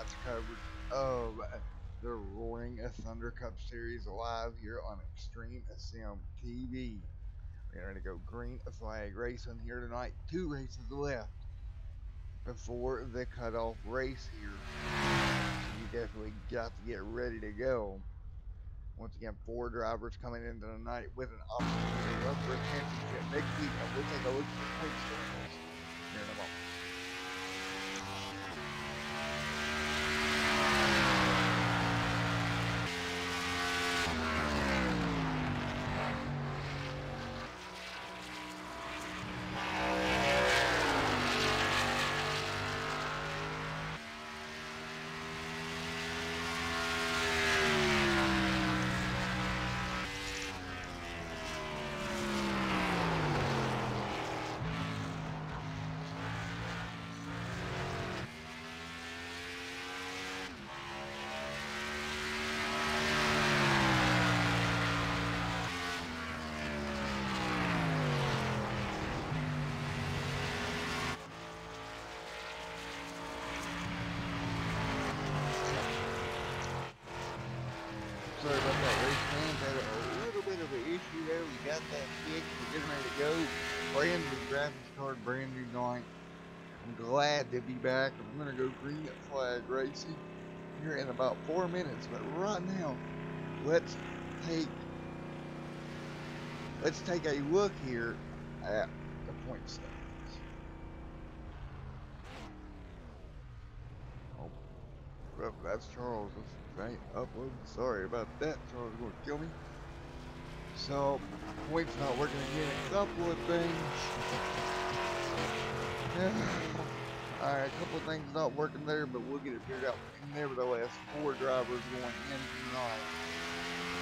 tonight's coverage of the Roaring Thunder Cup Series live here on Extreme SM TV. We're going to go green flag racing here tonight. 2 races left before the cutoff race here. So you definitely got to get ready to go. Once again, 4 drivers coming into the night with an opportunity to run for a championship next week. And we'll take a look at the point standings here in a moment. Sorry about that, race fans. Had a little bit of an issue there. We got that fixed. We're getting ready to go. Brand new graphics card, brand new night. I'm glad to be back. I'm going to go green flag racing here in about 4 minutes. But right now, let's take a look here at the point standings. Oh, well, that's Charles. Right, upload. Sorry about that. Charles is going to kill me. So, points not working again. A couple of things. Alright, a couple of things not working there, but we'll get it figured out. Nevertheless, 4 drivers going in tonight.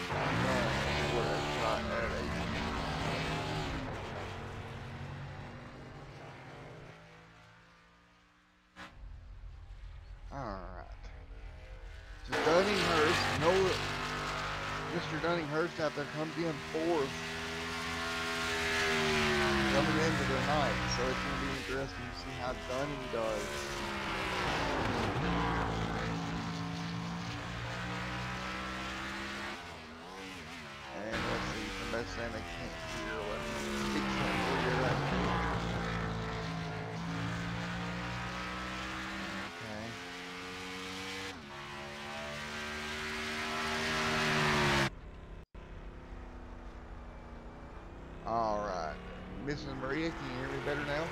For that shot at 18. Alright. So Dunninghurst, Mr. Dunninghurst out there comes in 4th. Coming into the night, so it's going to be interesting to see how Dunning does. And let's see, somebody's saying they can't hear. Let's fix that for you right there. Okay. Alright. Mrs. Maria, can you hear me better now?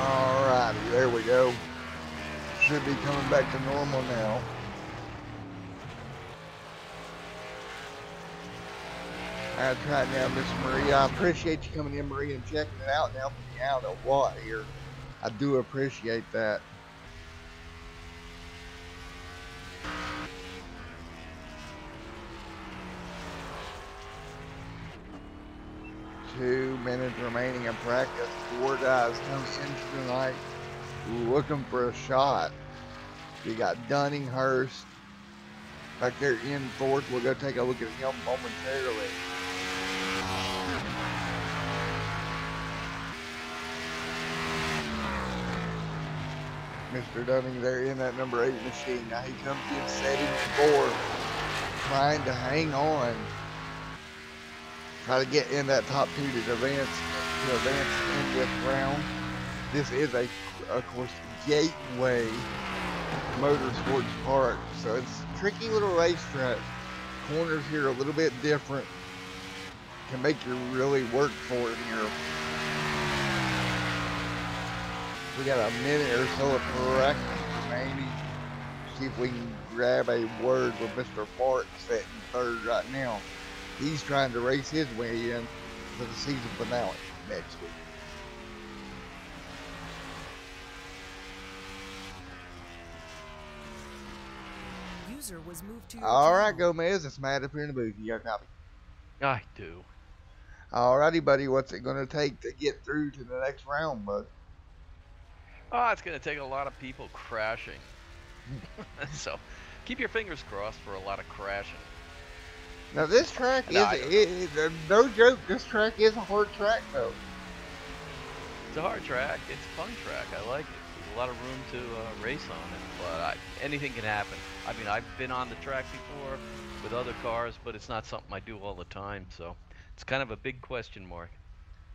Alrighty, there we go. Should be coming back to normal now. That's right now, Miss Maria. I appreciate you coming in, Maria, and checking it out and helping me out a lot here. I do appreciate that. Two minutes remaining in practice. 4 guys come into tonight looking for a shot. We got Dunninghurst back there in 4th. We'll go take a look at him momentarily. Mr. Dunning there in that number 8 machine. Now he comes in setting 4, trying to hang on. Try to get in that top 2 to advance in this round. This is of course, Gateway Motorsports Park, so it's a tricky little racetrack. Corners here a little bit different. Can make you really work for it here. We got a minute or so of practice remaining. See if we can grab a word with Mr. Park sitting 3rd right now. He's trying to race his way in for the season finale next week. User was moved to your All right, channel. Gomez, it's Matt up here in the booth. You got a copy? I do. All righty, buddy. What's it going to take to get through to the next round, bud? Oh, it's going to take a lot of people crashing. So keep your fingers crossed for a lot of crashing. Now, this track No, is, I don't know. no joke, this track is a hard track, though. It's a hard track. It's a fun track. I like it. There's a lot of room to race on it, but anything can happen. I mean, I've been on the track before with other cars, but it's not something I do all the time, so it's kind of a big question mark.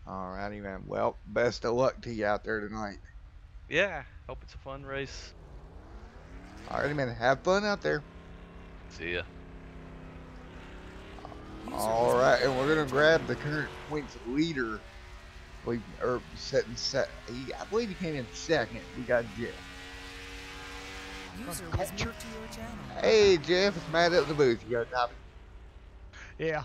All righty, man. Well, best of luck to you out there tonight. Yeah, hope it's a fun race. All righty, man. Have fun out there. See ya. All right, and we're going to grab the current points leader. I believe he came in second. We got Jeff. User was moved to your channel. Hey, Jeff, it's Matt up in the booth. You got a copy? Yeah.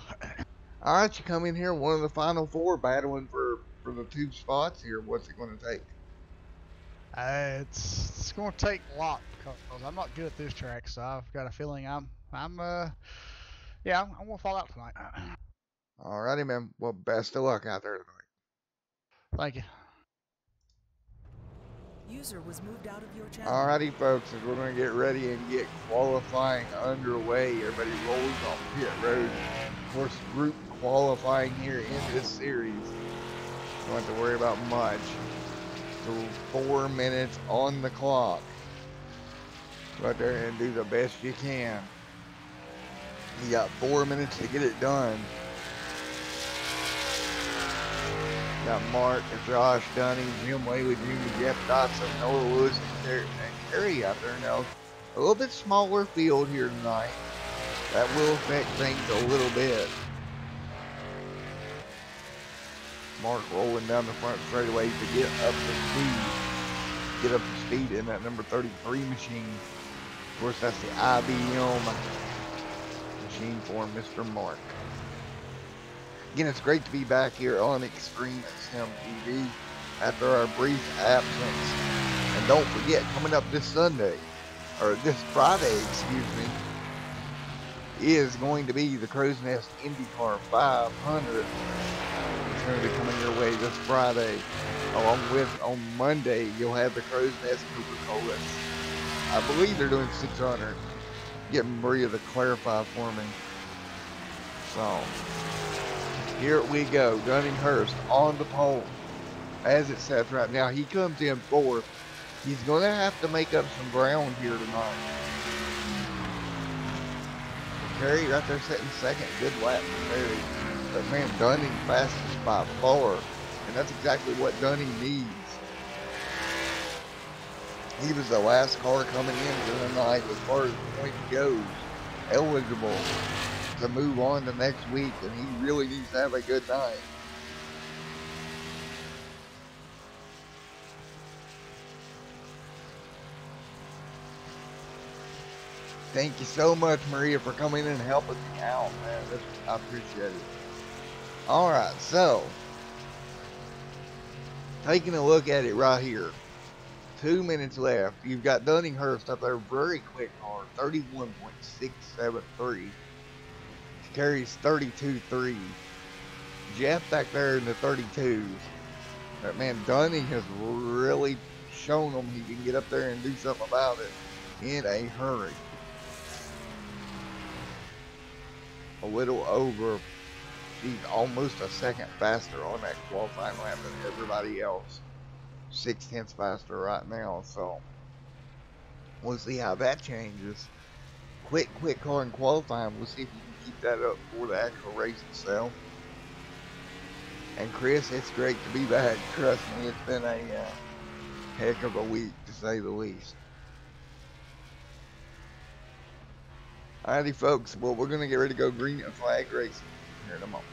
All right, you come in here, one of the final four, battling for the two spots here. What's it going to take? It's going to take a lot because I'm not good at this track, so I've got a feeling I'm going to fall out tonight. All righty, man. Well, best of luck out there tonight. Thank you. User was moved out of your channel. All righty, folks, as we're going to get ready and get qualifying underway. Everybody rolls on pit road. Of course, group qualifying here in this series. Don't have to worry about much. So 4 minutes on the clock. Go out there and do the best you can. You got 4 minutes to get it done. Got Mark, Josh Dunning, Jim Whaley Jr., Jeff Dotson, Noah Lewis, and Terry out there now. A little bit smaller field here tonight. That will affect things a little bit. Mark rolling down the front straightaway to get up to speed. Get up to speed in that number 33 machine. Of course, that's the IBM machine for Mr. Mark. Again, it's great to be back here on Extreme Sim TV after our brief absence. And don't forget, coming up this Sunday, or this Friday, excuse me, is going to be the Crow's Nest IndyCar 500. It's going to be coming your way this Friday. Along with, on Monday, you'll have the Crow's Nest Coca-Cola. I believe they're doing 600. Get Maria to clarify for me. So, here we go. Dunninghurst on the pole. As it sets right now, he comes in fourth. He's going to have to make up some ground here tonight. Terry right there sitting second. Good lap for Terry. But man, Dunning fastest by far. And that's exactly what Dunning needs. He was the last car coming into the night as far as the point goes. Eligible to move on to next week, and he really needs to have a good night. Thank you so much, Maria, for coming in and helping me out, man. I appreciate it. All right, so taking a look at it right here. 2 minutes left. You've got Dunninghurst up there, very quick car, 31.673. Carries 32.3. Jeff back there in the 32s. But man, Dunning has really shown him he can get up there and do something about it in a hurry. A little over, he's almost a second faster on that qualifying lap than everybody else. 0.6 faster right now, so we'll see how that changes. Quick car in qualifying. We'll see if you can keep that up for the actual race itself. And Chris, it's great to be back. Trust me, it's been a heck of a week to say the least. Alrighty, folks. Well, we're gonna get ready to go green and flag racing here in a moment.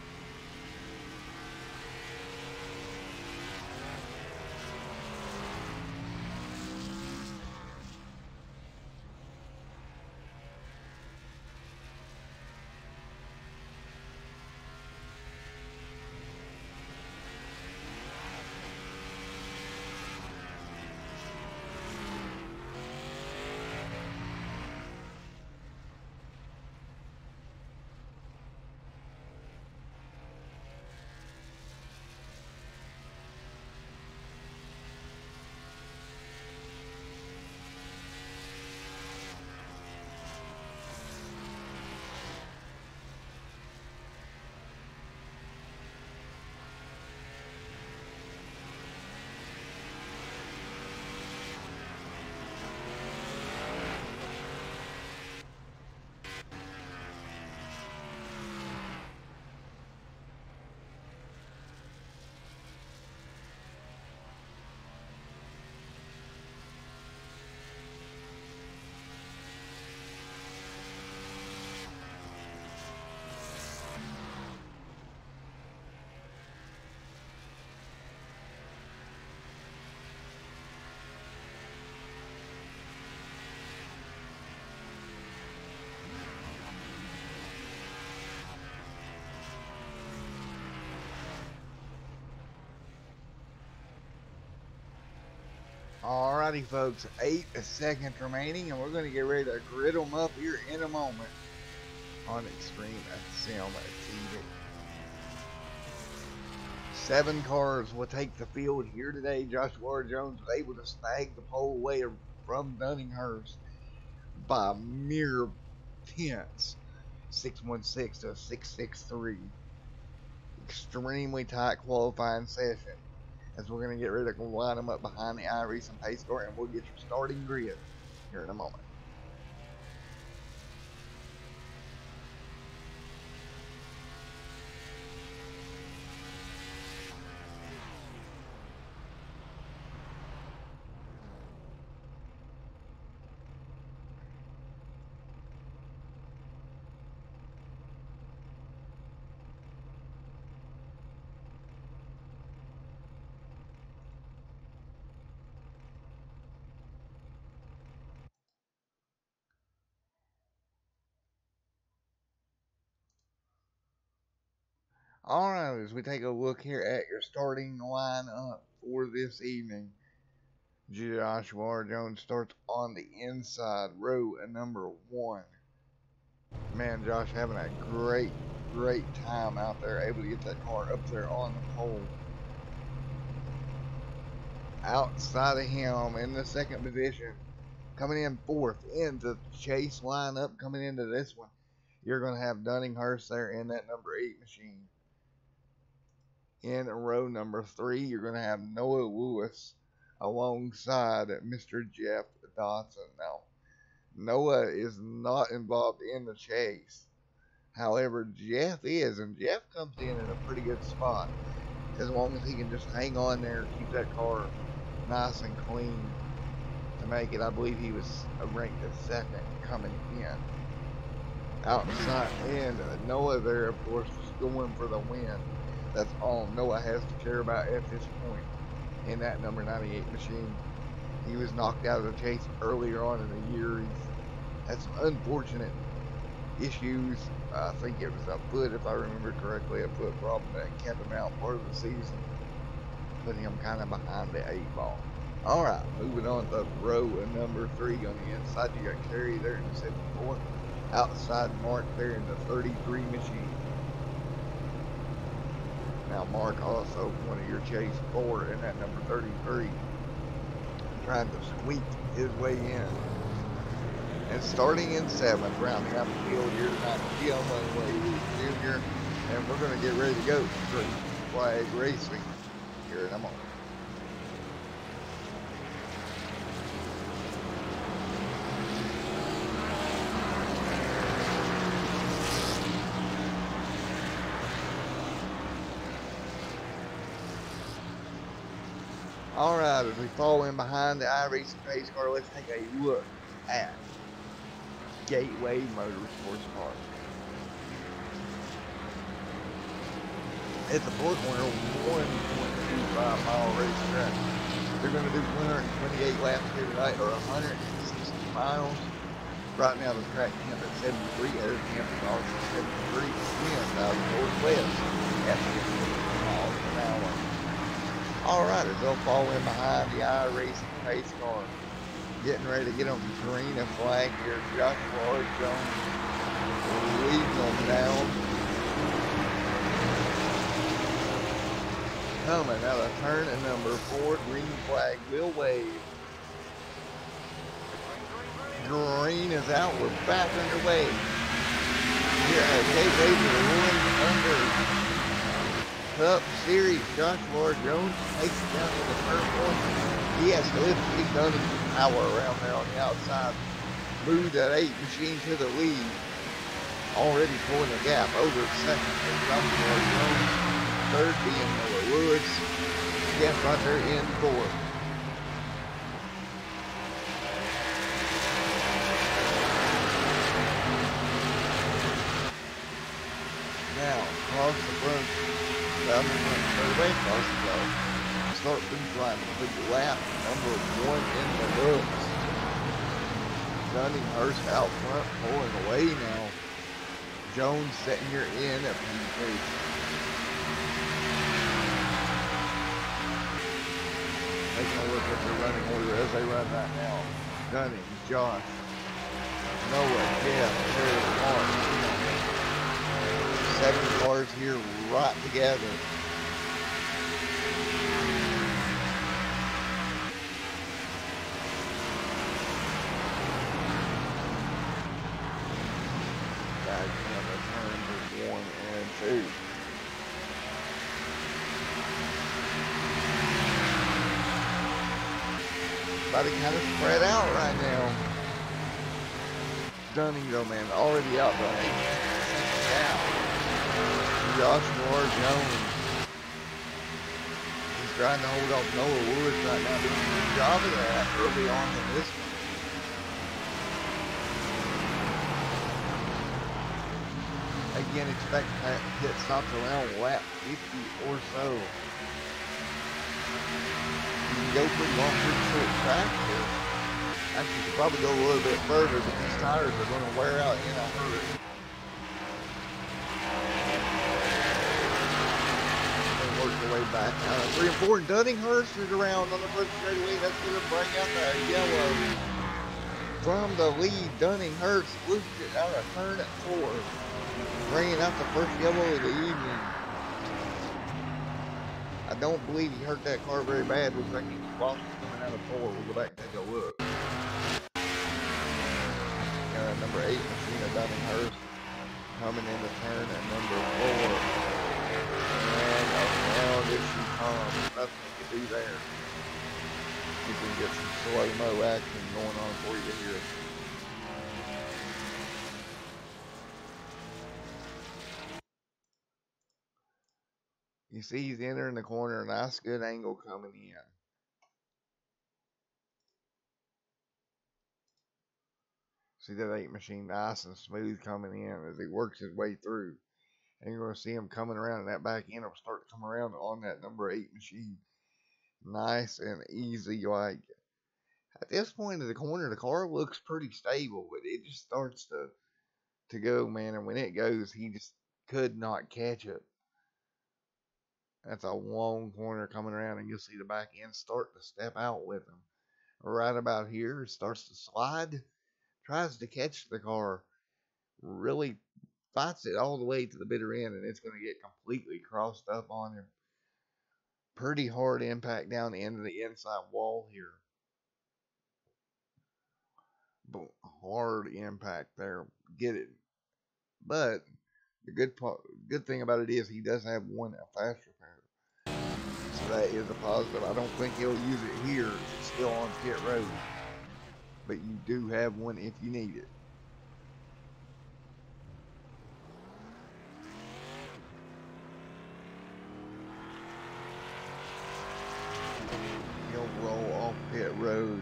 Alrighty, folks, 8 seconds remaining, and we're going to get ready to grid them up here in a moment on Extreme Sim TV. 7 cars will take the field here today. Joshua Jones was able to snag the pole away from Dunninghurst by mere tenths, 616 to 663. Extremely tight qualifying session, as we're going to get ready to line them up behind the iRacing pace car, and we'll get your starting grid here in a moment. Alright, as we take a look here at your starting lineup for this evening, Joshua Jones starts on the inside row at number 1. Man, Josh having a great time out there, able to get that car up there on the pole. Outside of him in the second position, coming in 4th into the chase lineup, coming into this one, you're going to have Dunninghurst there in that number 8 machine. In row number 3, you're going to have Noah Lewis alongside Mr. Jeff Dodson. Now, Noah is not involved in the chase. However, Jeff is, and Jeff comes in a pretty good spot. As long as he can just hang on there, keep that car nice and clean to make it. I believe he was ranked as 2nd coming in. Outside, and Noah there, of course, is going for the win. That's all Noah has to care about at this point in that number 98 machine. He was knocked out of the chase earlier on in the year. He's had some unfortunate issues. I think it was a foot, if I remember correctly, a foot problem that kept him out part of the season. Put him kind of behind the 8 ball. Alright, moving on to row number 3 on the inside. You got Kerry there in the 74. Outside Mark there in the 33 machine. Now Mark also one of your chase 4 in that number 33. Trying to squeak his way in. And starting in 7th, rounding out the field here tonight, Jim Wade Jr. And we're going to get ready to go for flag racing here in a moment. Alright, as we fall in behind the iRacing pace car, let's take a look at Gateway Motorsports Park. It's a 4-corner, 1.25-mile racetrack. They're going to do 128 laps here tonight, or 160 miles. Right now, the track temp at 73, air temp is also 73, winds out of the northwest at 50 miles an hour. Alright, as they'll fall in behind the iRacing pace car. Getting ready to get them green and flag here. Joshua Jones leading them down. Coming out of turn at number 4, green flag will wave. Green is out, we're back underway. Here at Gateway to the Rolling Thunder Cup Series. Joshua Jones takes it down to the turn 1. He has to lift Big Dunning power around there on the outside. Move that 8 machine to the lead. Already pulling the gap over 2nd. And Joshua Jones, 3rd being Noah Lewis. Jeff right there in 4th. Now, across the front, down the front, straight away across the road. Start finish line, complete lap number 1 in the books. Dunninghurst out front, pulling away now. Jones setting her in at P3. Taking a look at the running order as they run right now. Dunning, Josh, Noah, Jeff, Terry, Mark, Tim. 7 cars here right together. Back on the turn 1 and 2. Everybody kind of spread out right now. Dunning though, man, already out running. Down. Joshua Jones. He's trying to hold off Noah Woods right now. Doing a good job of that early on in this one. Again, expect that pit stops around lap 50 or so. You can go pretty long, pretty short track here. Actually, you could probably go a little bit further, but these tires are going to wear out in a hurry. They work their way back out. 3 and 4, and Dunninghurst is around on the first straightaway. That's going to bring out the yellow. From the lead, Dunninghurst loses it out of turn at 4. Bringing out the first yellow of the evening. I don't believe he hurt that car very bad. Looks like he was lost coming out of 4. We'll go back and take a look. Number 8, Machina Dunninghurst, coming into turn at number 4. And around as she comes. Nothing you can do there. You can get some slow-mo action going on for you here. You see he's entering the corner, a nice good angle coming in. See that 8 machine nice and smooth coming in as he works his way through. And you're going to see him coming around, and that back end will start to come around on that number 8 machine. Nice and easy. Like at this point of the corner, the car looks pretty stable, but it just starts to go, man. And when it goes, he just could not catch it. That's a long corner coming around, and you'll see the back end start to step out with him. Right about here, it starts to slide, tries to catch the car, really fights it all the way to the bitter end, and it's going to get completely crossed up on him. Pretty hard impact down the end of the inside wall here. But hard impact there. Get it. But the good thing about it is he does have one fast repair. So that is a positive. I don't think he'll use it here. It's still on pit road. But you do have one if you need it. He'll roll off pit road.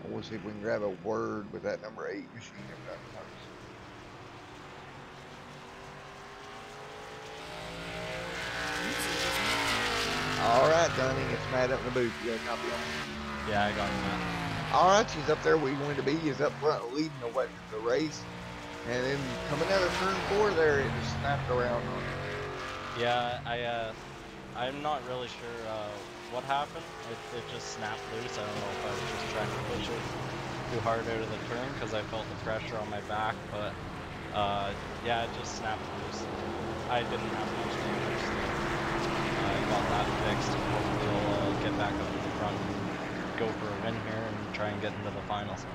We'll see if we can grab a word with that number 8 machine if that works. Alright, Dunning, it's Matt up in the booth. You got a copy on it? Yeah, I got it, Matt. Alright, she's up there where you going to be. He's up front leading the race. And then coming out of turn 4 there, it just snapped around on him. Yeah, I'm not really sure what happened. It just snapped loose. I don't know if I was just trying to push it too hard out of the turn because I felt the pressure on my back, but yeah, it just snapped loose. I didn't have much damage. I got that fixed, and hopefully I'll get back up to the front and go for a win here and try and get into the finals.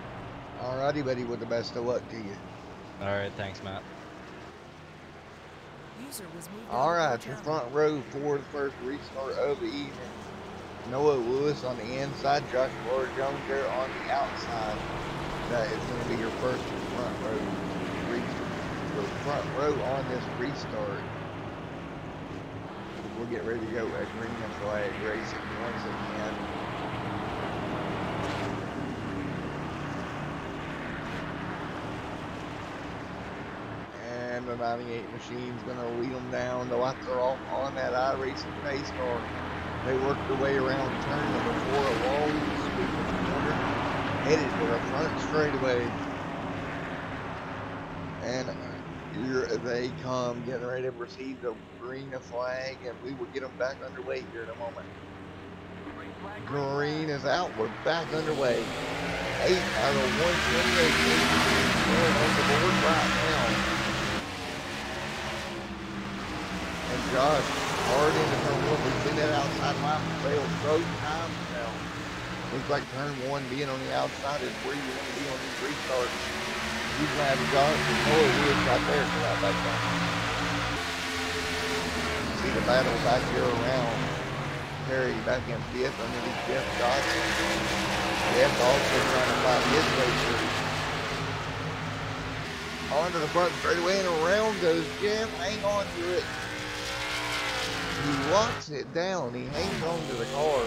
Alrighty, buddy, with the best of luck to you. Alright, thanks, Matt. Alright, the front row for the first restart of the evening. Noah Lewis on the inside, Joshua Jones there on the outside. That is going to be your first front row on this restart. We'll get ready to go at green and flag racing once again. And the 98 machine's going to lead them down. The lights are off on that iRacing pace car. They work their way around turn number 4, a long sweeping corner, headed to the front straightaway. And here they come, getting ready to receive the green flag, and we will get them back underway here in a moment. Green is out. We're back underway. 8 out of 128. Going on the board right now. And Josh hard into turn 1. We've seen that outside line fail both times now. Looks like turn 1 being on the outside is where you want to be on these restarts. He's going to have Josh and Noah Woods right there for that back down. See the battle back here around. Perry back in 5th underneath Jeff Dodson. Jeff also trying to find his way through. Onto the front straightaway and around goes Jeff. Hang on to it. He locks it down. He hangs on to the car.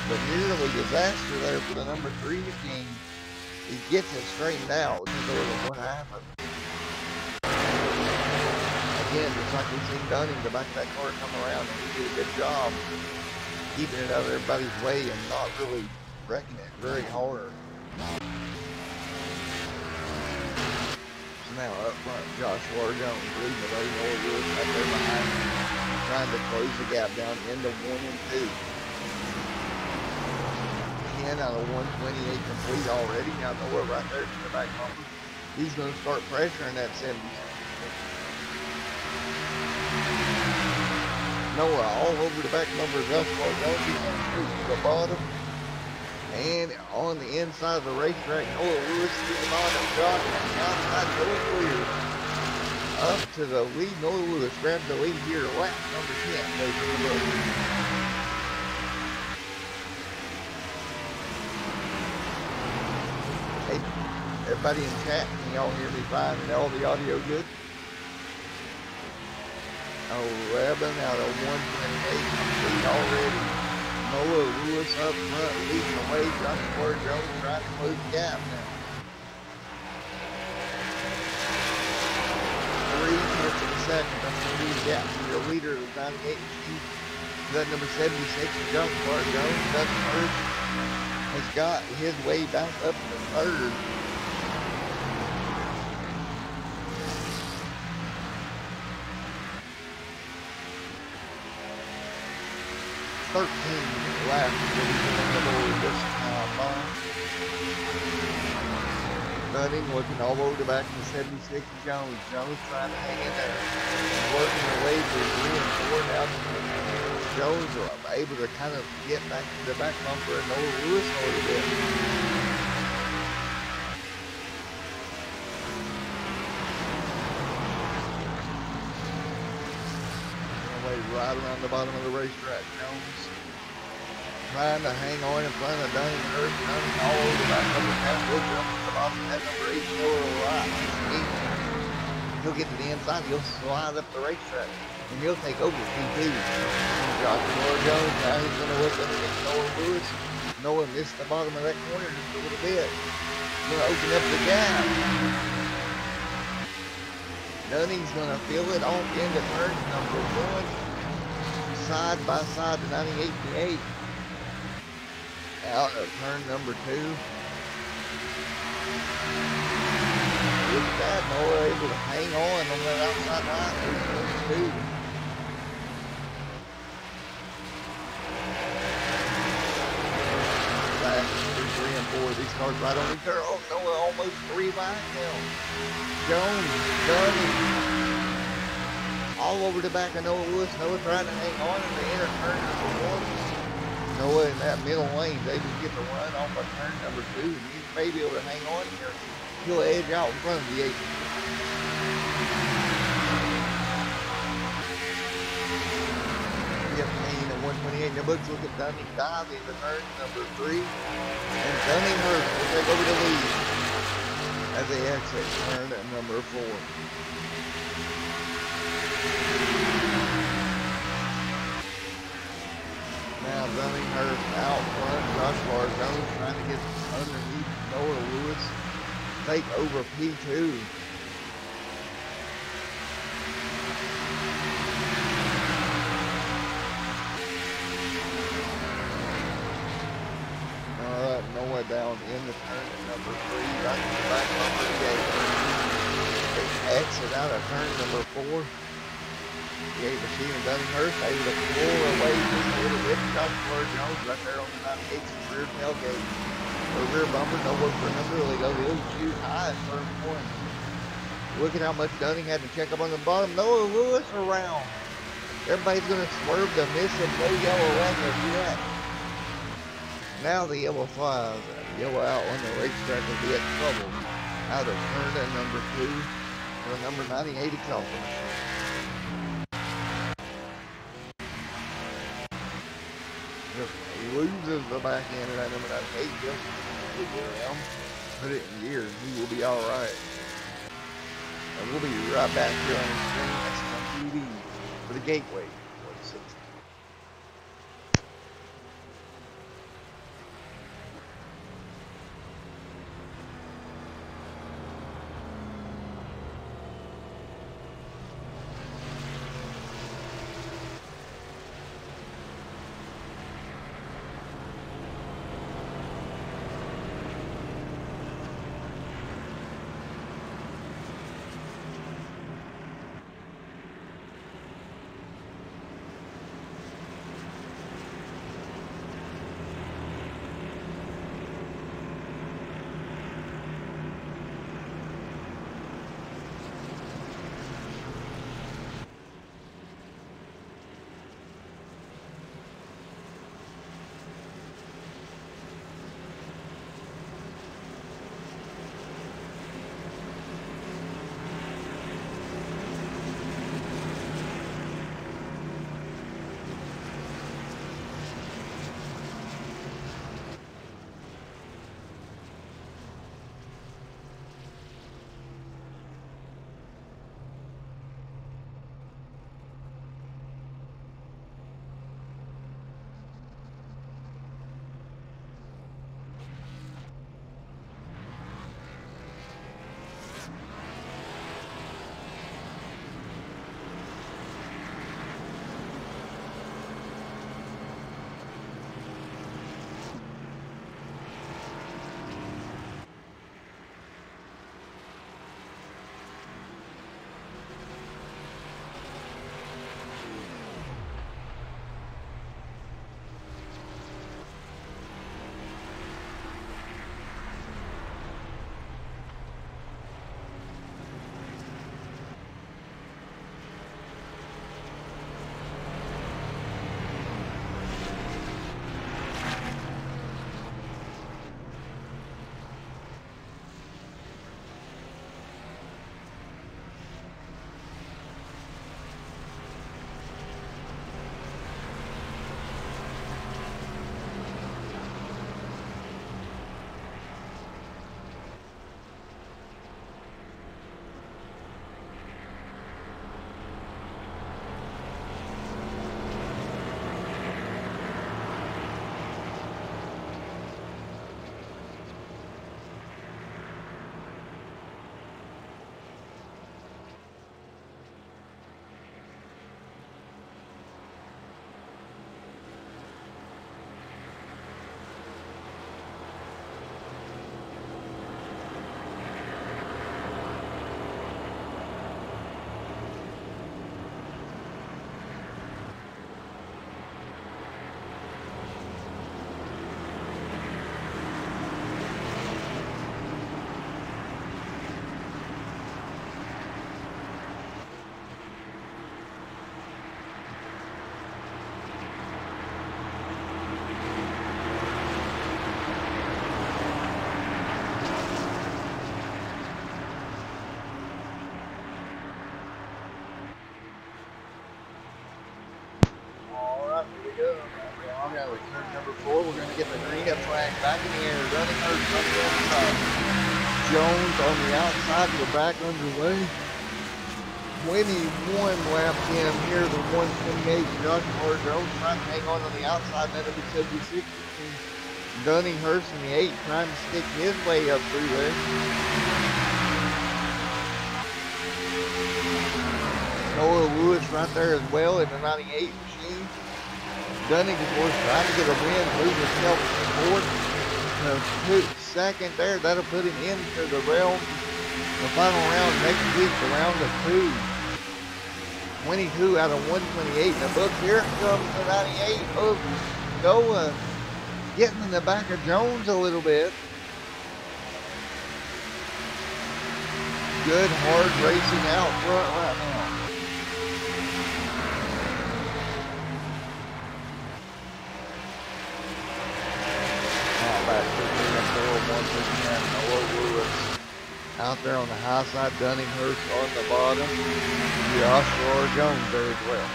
But nearly disaster there for the number 3 machine. He gets it straightened out. Take a look at what happened. Again, just like we've seen Dunning, the back of that car come around, and he did a good job keeping it out of everybody's way and not really wrecking it very hard. So now up front, Joshua Jones leading the way. Noah Lewis right there behind him, trying to close the gap down into 1 and 2. 10 out of 128 complete already. Now Noah right there to the back bumper. He's going to start pressuring that 70. Noah all over the back number of Joshua Jones. He's going to shoot to the bottom. And on the inside of the racetrack, Noah Lewis to the bottom. Josh on the outside going clear. Up to the lead. Noah Lewis grabs the lead here. Lap number 10 goes to the book. Hey, everybody in chat, can y'all hear me fine and all the audio good? 11 out of 128 complete already. Noah Lewis up front, leading the way. Joshua Jones trying to close the gap now. 3/10 of a second. That's going to be the gap for your leader of the 98 machine. That number 76, Joshua Jones. Dustin Hurst has got his way back up to 3rd. 13 laps will be on the board this time. Dunning looking all over the back of the 76 Jones. Jones trying to hang in there. Working their way to 3 and 4 now. Jones are able to kind of get back to the back bumper and Noah Lewis a little bit. Right around the bottom of the racetrack. Jones trying to hang on in front of Dunning and Hurst. Dunning all over the back of the path. Will jump to the bottom of that number 8 Noah right. He'll get to the inside. He'll slide up the racetrack and he'll take over P2. Joshua Jones now he's going to look underneath Noah Lewis. Noah missed the bottom of that corner just a little bit. He's going to open up the gap. Dunning's going to fill it off into turn number 1. Side by side to 98 and 8. Out of turn number 2. With that, Noah able to hang on that outside line. There's 2. Back through 3 and 4. These cars right on each other. Oh, Noah almost 3 back now. Jones, Dunning. All over the back of Noah Lewis. Noah trying to hang on in the inner turn number 1. Noah in that middle lane, they can get the run off of turn number 2. And he may be able to hang on here. He'll edge out in front of the 8. 15 and 128. Now looks look at Dunning dive into turn number 3. And Dunning Hurst will take over the lead as they exit turn number 4. Now Dunning Hurst out front. Joshua Jones trying to get underneath Noah Lewis. Take over P2. Alright, Noah down in the turn at number 3. Right to the back bumper gate. They exit out of turn number 4. 98 machine and Dunninghurst able to pull away just a little bit. Joshua Jones right there on the 98's rear tailgate. Or rear bumper, no work for him to really go. He'll shoot high at turn 1. Look at how much Dunning had to check up on the bottom. Noah Lewis around. Everybody's going to swerve to miss him. No yellow lanyard yet. Now the yellow flies. Yellow out on the racetrack will be at trouble. Out of turn number 2 for number 98 exhaustion. He loses the back end of that number 98. Just around. Put it in gear. He will be all right. And we'll be right back here on the screen. That's on TV for the Gateway 46. Now with turn number 4, we're going to get the green up flag back in the air. Running hurt, running on the top. Jones on the outside, we're back underway. 21 laps in here, the 128. Joshua Jones trying to hang on the outside, then it'll be 76. Dunninghurst in the 8 trying to stick his way up through there. Noah Lewis right there as well in the 98 machine. Dunning, of course, trying to get a win, move himself forward to second there. That'll put him into the realm, the final round next week, the round of 2. 22 out of 128 in the book. Here comes the 98 of Noah, getting in the back of Jones a little bit. Good hard racing out front right now. Now back to the once again. Noah Lewis out there on the high side. Dunninghurst on the bottom. Joshua Jones there as well.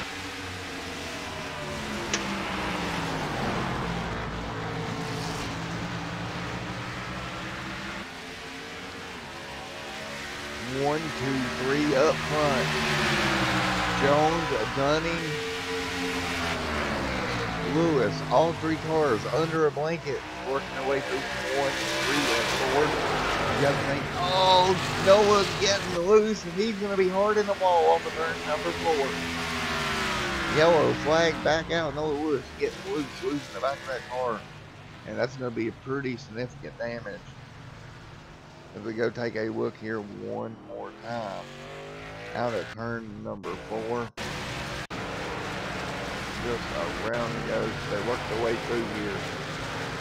One, two, three up front. Jones, Dunning, Lewis, all three cars under a blanket, working their way through 1, 3, and 4. You got to think, oh, Noah's getting loose, and he's going to be hard in the wall off of turn number 4. Yellow flag back out. Noah Lewis getting loose in the back of that car, and that's going to be a pretty significant damage. If we go take a look here one more time, out at turn number 4, just around it goes. They work their way through here,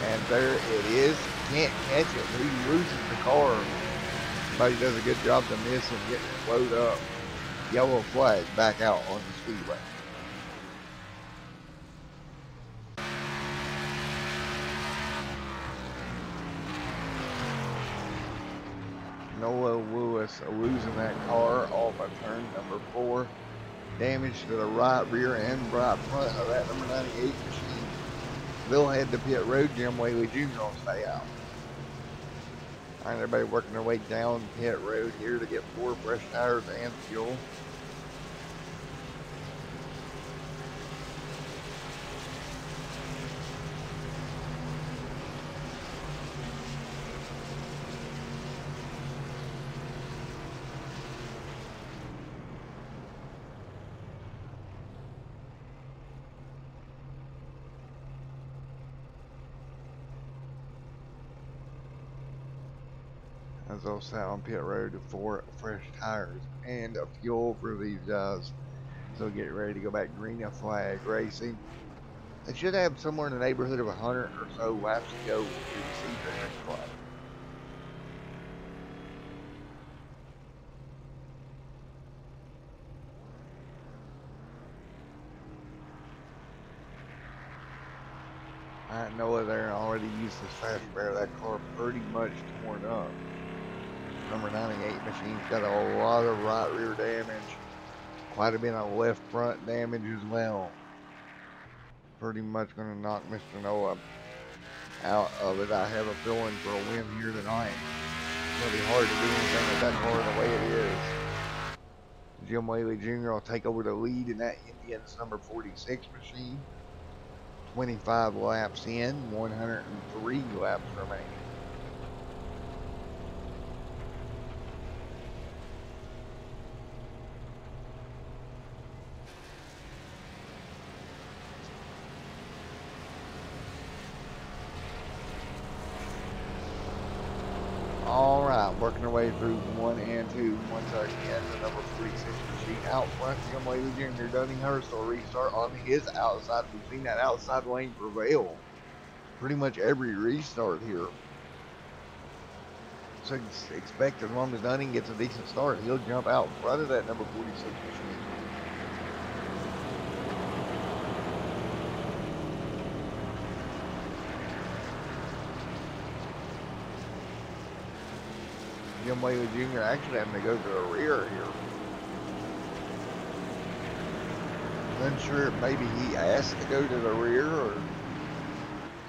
and there it is. Can't catch it. He loses the car. But he does a good job to miss him, getting it slowed up. Yellow flag back out on the speedway. Noah Lewis losing that car off of turn number 4. Damage to the right rear and right front of that number 98 machine. They'll head to pit road. Jim Whaley Jr. will stay out. All right, everybody working their way down pit road here to get 4 fresh tires and fuel. As they'll sit on pit road to 4 fresh tires and a fuel for these guys. So get ready to go back green flag racing. They should have somewhere in the neighborhood of 100 or so laps to go to receive the green flag. I know there already used this fast spare. That car pretty much torn up. Number 98 machine's got a lot of right rear damage. Quite a bit of left front damage as well. Pretty much going to knock Mr. Noah out of it. I have a feeling for a win here tonight. It's going to be hard to do anything with that car the way it is. Jim Whaley Jr. will take over the lead in that Indians number 46 machine. 25 laps in, 103 laps remaining. Alright, working our way through 1 and 2. Once again, the number 46 machine out front. Jim Whaley Jr. Dunninghurst will restart on his outside. We've seen that outside lane prevail pretty much every restart here. So expect as long as Dunning gets a decent start, he'll jump out in front of that number 46 machine. Jim Whaley Jr. actually having to go to the rear here. Unsure maybe he asked to go to the rear, or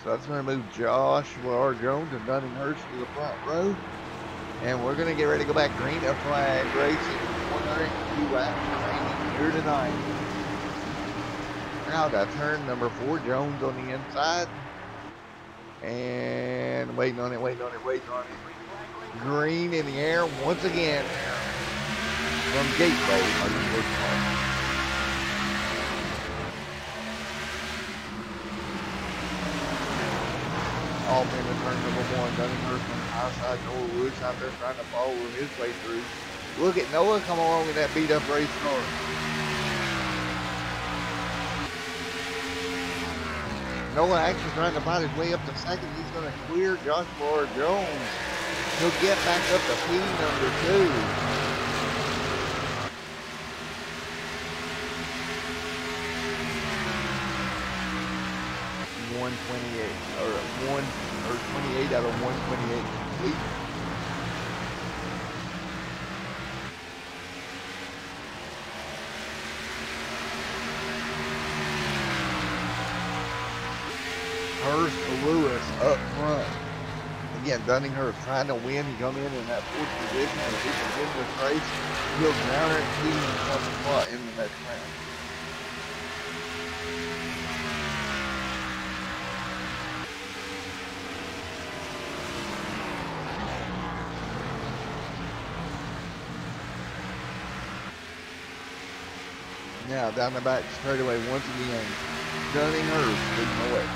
so that's going to move Joshua R. Jones and Dunninghurst to the front row. And we're going to get ready to go back green flag racing. 102 laps remaining here tonight. Now to turn number 4, Jones on the inside. And waiting on it. Green in the air once again from Gateway. All men in turn number 1. Dunninghurst on the high side. Noah Lewis out there trying to follow his way through. Look at Noah come along in that beat up race car. Noah actually trying to fight his way up to second. He's going to clear Joshua Jones. He'll get back up to P number 2. .128 or 28 out of 128 complete. Hurst Lewis up front. Again, Dunninghurst trying to win. He come in that 4th position. And if he can win this race, he'll guarantee himself a spot in the next round. Now down the back straightaway once again. Dunninghurst leading the way.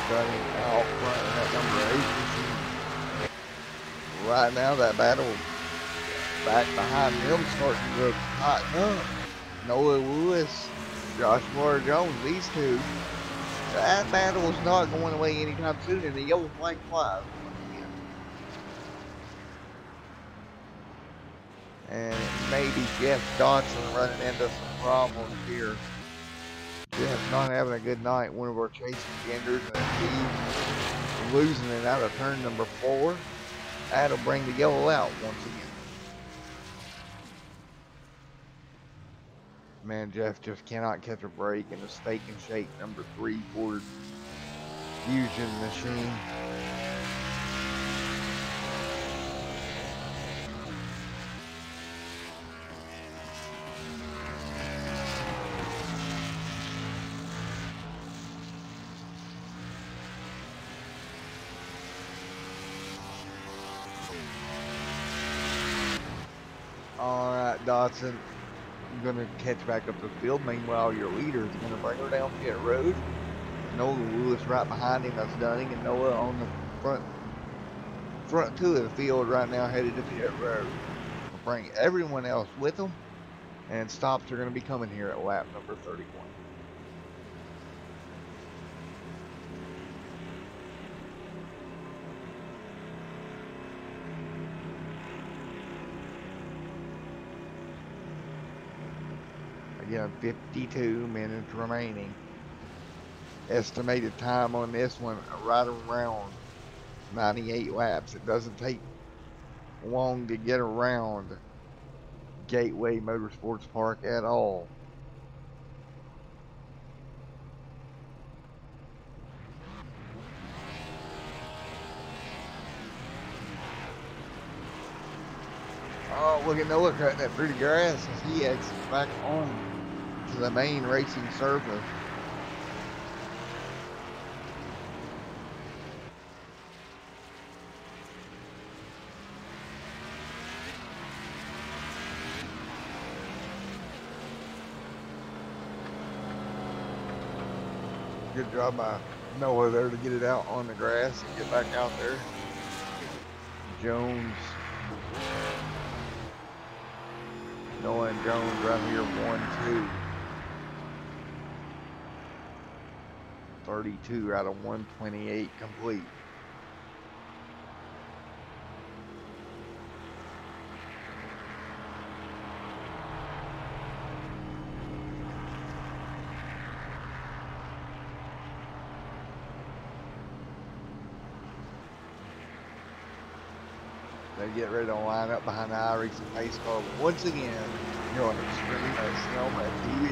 Dunning out front in that number 8 machine. Right now that battle back behind them starting to tighten up. Noah Lewis, Joshua Jones, these two. That battle is not going away anytime soon, and the yellow flag flies once again. And it may be Jeff Dodson running into some problems here. Jeff not having a good night. One of our chasing genders, and he's losing it out of turn number 4. That'll bring the yellow out once again. Man, Jeff just cannot catch a break in the Steak and Shake number 3 Ford Fusion machine. All right, Dodson. Going to catch back up the field. Meanwhile, your leader is going to bring her down pit road. Noah Lewis right behind him. That's Dunning, and Noah on the front 2 of the field right now, headed to pit road. We'll bring everyone else with them, and stops are going to be coming here at lap number 31. Again, 52 minutes remaining. Estimated time on this one right around 98 laps. It doesn't take long to get around Gateway Motorsports Park at all. Oh, look at Noah cutting that pretty grass as he exits back on to the main racing surface. Good job by Noah there to get it out on the grass and get back out there. Jones. Noah and Jones right here, 1-2. 32 out of 128 complete. They get ready to line up behind the iRacing pace car once again. You're on Extreme Sonoma TV.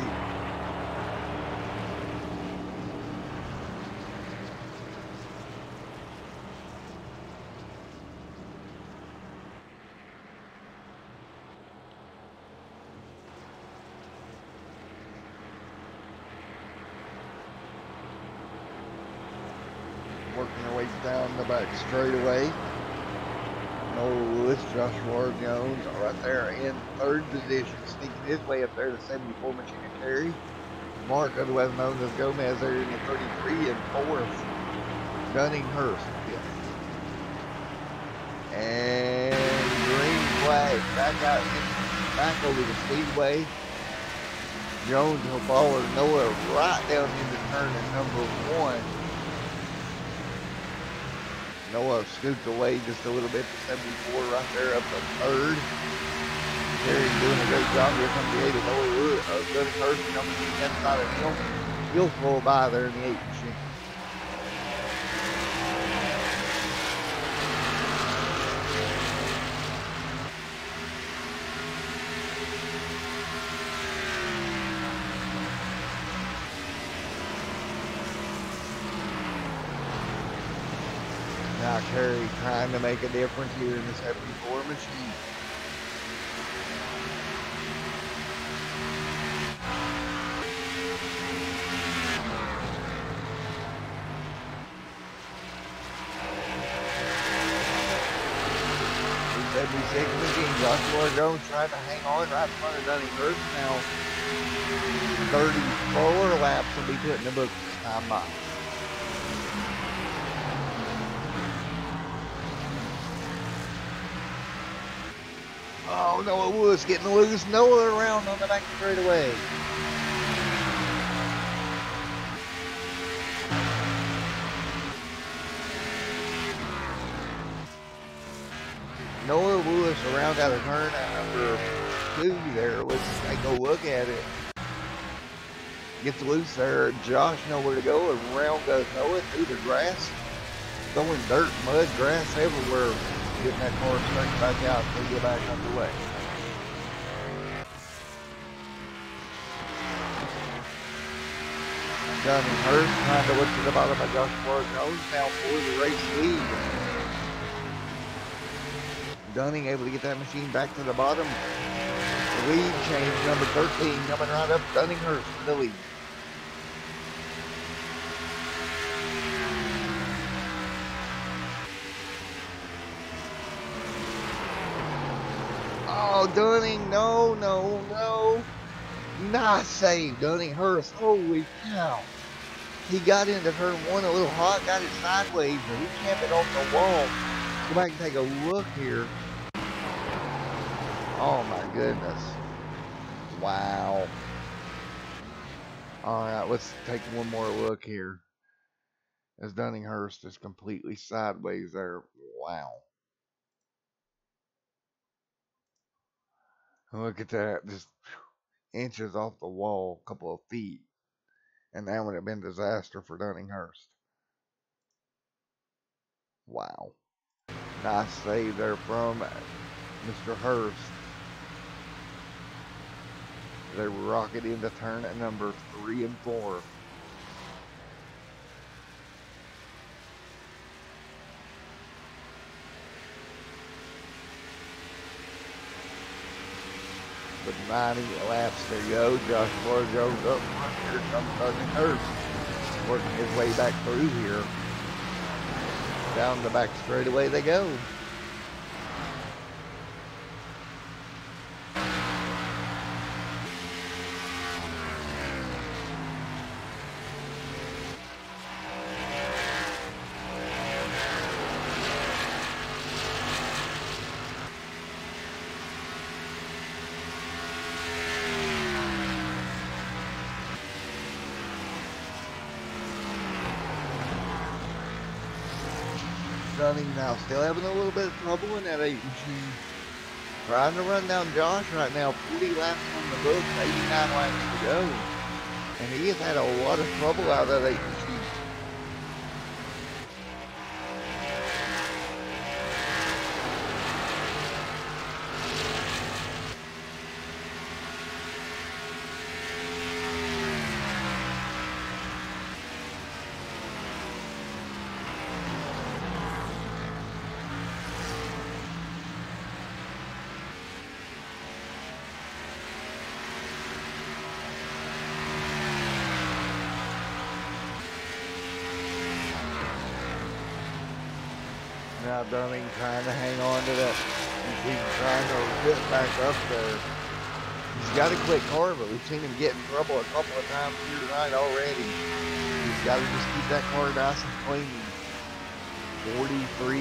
Working their way down the back straightaway. Noah Lewis, Joshua Jones are right there in 3rd position, sneaking his way up there to 74 Machine and Terry. Mark, otherwise known as Gomez, there in the 33 and 4th. Dunninghurst 5th. And green flag. Back over the speedway. Jones will follow Noah right down into turn at number 1. Noah scooped away just a little bit to 74 right there up to 3rd. Terry doing a great job. Here comes the 8 of Noah Wood. Good person coming to the inside of him. He'll pull by there in the 8 machine. Now Terry trying to make a difference here in the 74 machine. Joshua Jones trying to hang on right in front of Dunning Hurst now. 34 laps will be put in the book this time by. Oh, Noah Woods getting loose. Noah around on the back straightaway. Noah Lewis around out of turn at number 2 there. Let's take a look at it. Gets loose there. Josh nowhere to go, and around goes Noah through the grass. Throwing dirt, mud, grass everywhere. Getting that car straight back out until we get back underway. Dunning Hurst trying to look to the bottom of Joshua Jones now for the race lead. Dunning able to get that machine back to the bottom. The lead change, number 13 coming right up. Dunning Hurst for the lead. Oh, Dunning, no. Nice save, Dunning Hurst. Holy cow. He got into turn 1 a little hot, got it sideways, and he kept it off the wall. Go back and take a look here. Oh my goodness. Wow. Alright, let's take one more look here. As Dunning Hurst is completely sideways there. Wow. Look at that. Just inches off the wall, a couple of feet. And that would have been disaster for Dunning Hurst. Wow. Nice save there from Mr. Hurst. They rocket into turn at number 3 and 4. With 90 laps to go, Joshua Jones up front. Here comes Dunning Hurst. Working his way back through here. Down the back straightaway they go. Dunning now still having a little bit of trouble in that 8 machine. Trying to run down Josh right now. 40 laps on the book, 89 laps to go. And he has had a lot of trouble out of that 8 machine. Now Dunning trying to hang on to that. He's trying to get back up there. He's got a quick car, but we've seen him get in trouble a couple of times here tonight already. He's got to just keep that car nice and clean. 43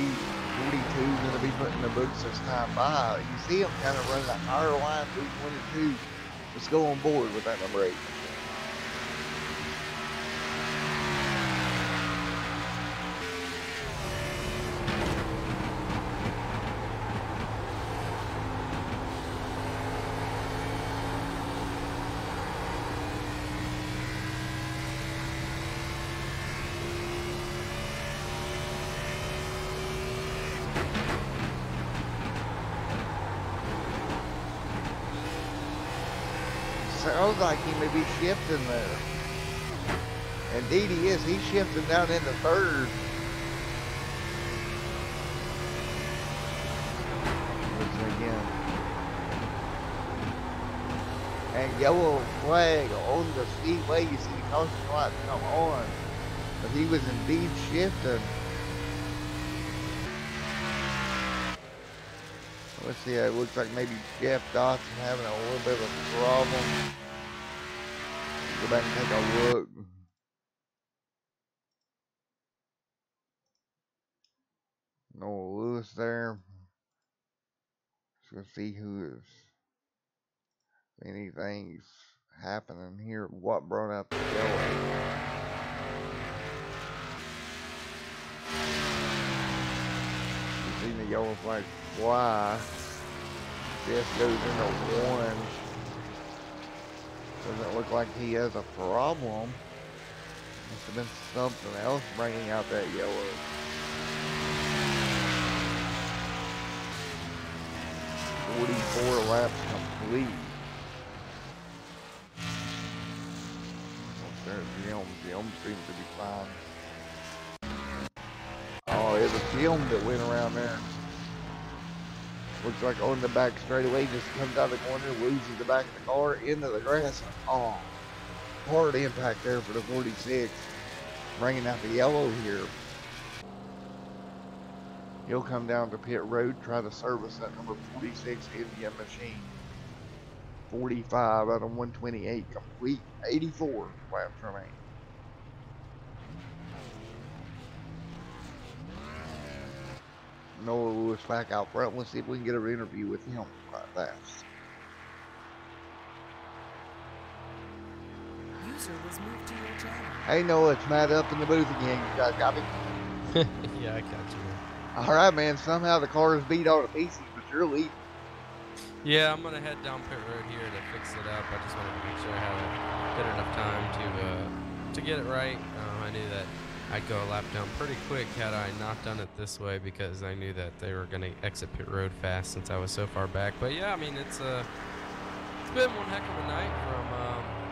42 going to be putting the books this time by. You see him kind of running that higher line through 22. Let's go on board with that number 8. Sounds like he may be shifting there. Indeed he is. He's shifting down into third. Listen again. And yellow flag on the speedway. You see the caution light come on. But he was indeed shifting. Let's see, it looks like maybe Jeff Dotson having a little bit of a problem. Go back and take a look. Noah Lewis there. Just gonna see who is anything's happening here. What brought out the yellow? You see the yellow flag fly. Jeff goes into 1. Doesn't look like he has a problem. Must have been something else bringing out that yellow. Laps complete. There's Jim. Jim seems to be fine. Oh, it was Jim that went around there. Looks like on the back straightaway, just comes out of the corner, loses the back of the car into the grass. Oh, hard impact there for the 46. Bringing out the yellow here. He'll come down to pit road, try to service that number 46 Indian machine. 45 out of 128 complete. 84 laps remaining. Noah Lewis back out front. Let's see if we can get an interview with him right fast. User was moved to your channel. Hey Noah, it's Matt up in the booth again. You guys got me? Yeah, I got you. All right, man. Somehow the car is beat all to pieces, but you're leading. Yeah, I'm gonna head down pit road here to fix it up. I just wanted to make sure I had a good enough time to get it right. I knew that I'd go a lap down pretty quick had I not done it this way because I knew that they were gonna exit pit road fast since I was so far back. But yeah, I mean it's been one heck of a night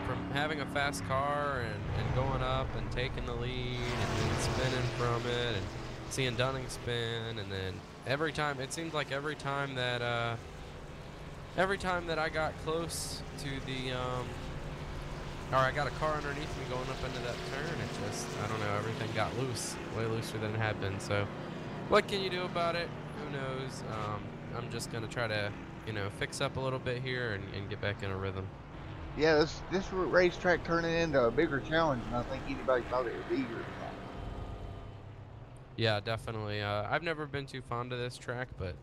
from having a fast car and going up and taking the lead and then spinning from it and seeing Dunning spin, and then every time it seemed like every time that I got close to the or I got a car underneath me going up into that turn, it just, I don't know, everything got loose, way looser than it had been. So what can you do about it? Who knows? I'm just gonna try to, fix up a little bit here and get back in a rhythm. Yeah, this racetrack turning into a bigger challenge than I think anybody thought it would be here. Yeah, definitely. I've never been too fond of this track, but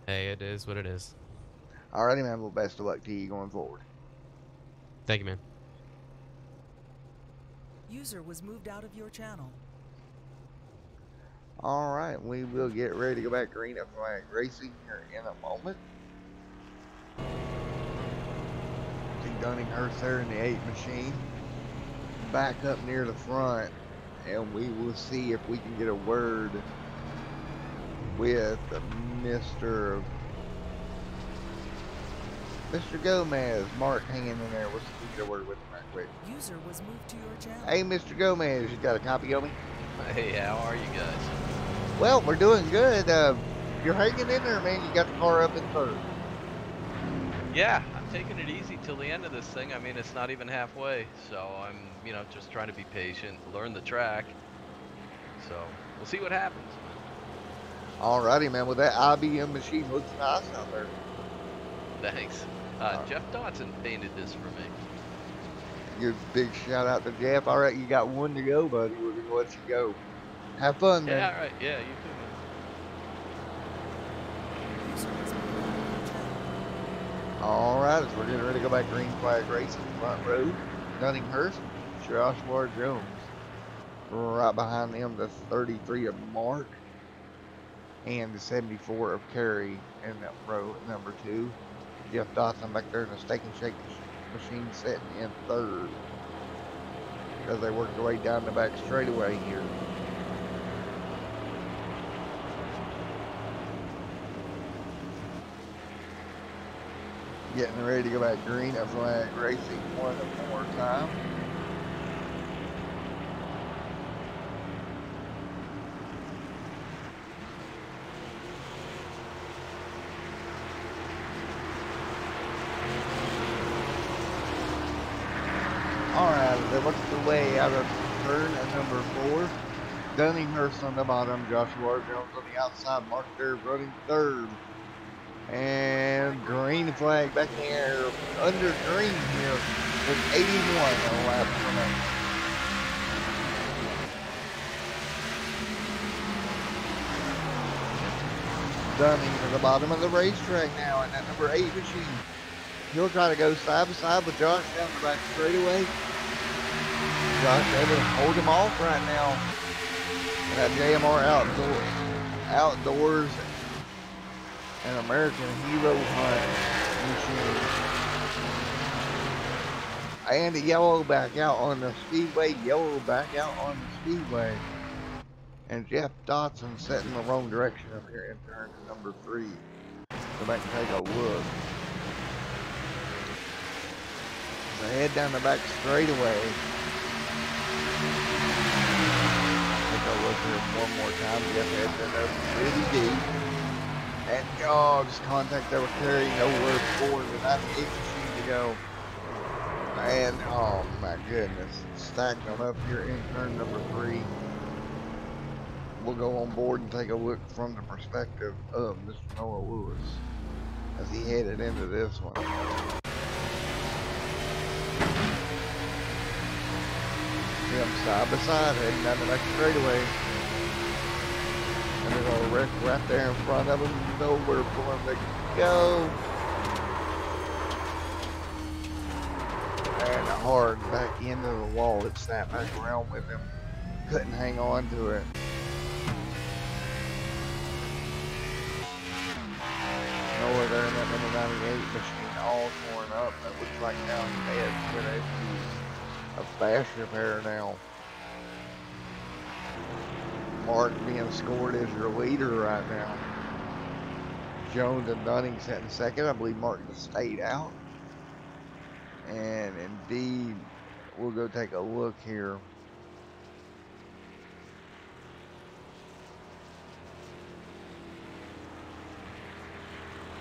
hey, it is what it is. Alrighty, man. Well, best of luck to you going forward. Thank you, man. User was moved out of your channel. Alright, we will get ready to go back green flag racing here in a moment. See Dunninghurst there in the 8 machine. Back up near the front. And we will see if we can get a word with Mr. Gomez. Mark hanging in there. We'll see if we can get a word with him right quick. User was moved to your channel. Hey, Mr. Gomez, you got a copy of me? Hey, how are you guys? Well, we're doing good. You're hanging in there, man. You got the car up in third. Yeah, I'm taking it easy till the end of this thing. I mean, it's not even halfway, so I'm, just trying to be patient, learn the track. So we'll see what happens. Alrighty, man. Well, that IBM machine looks nice out there. Thanks. Jeff Dotson painted this for me. Give a big shout out to Jeff. All right, you got one to go, buddy. We're gonna let you go. Have fun, man. Yeah, all right. Yeah, you too, man. All right, as we're getting ready to go back green flag racing, front row, Dunninghurst, Joshua Jones. Right behind them, the 33 of Mark and the 74 of Kerry in that row number 2. Jeff Dotson back there in the steak and shake machine sitting in third as they work their way down the back straightaway here. Getting ready to go back green flag racing one more time. Alright, they work their way out of turn at number 4. Dunninghurst on the bottom, Joshua Jones on the outside, Mark there running third. And green flag back in the air, under green here with 81 on lap remaining. Dunning to the bottom of the racetrack now in that number 8 machine. He'll try to go side by side with Josh down the back straightaway. Josh able to hold him off right now. And that JMR outdoors an American Hero Hunt machine. And the yellow back out on the speedway, yellow back out on the speedway. And Jeff Dotson set in the wrong direction up here in turn number 3. Go back and take a look. So head down the back straightaway. Take a look here one more time. Jeff heads in there pretty deep. And just contact there with Kerry, nowhere forward with 98 machine to go. And oh my goodness, stacked them up here in turn number 3. We'll go on board and take a look from the perspective of Mr. Noah Lewis as he headed into this one. Him side by side heading down the back straightaway. And they're going to wreck right there in front of him. Nowhere for him to go. And hard back into the wall. It snapped back around with him. Couldn't hang on to it. Nowhere there in that number 98 machine all torn up. It looks like now he may have been able to use a fast repair now. Mark being scored as your leader right now. Jones and Dunning sitting second. I believe Mark just stayed out. And indeed, we'll go take a look here.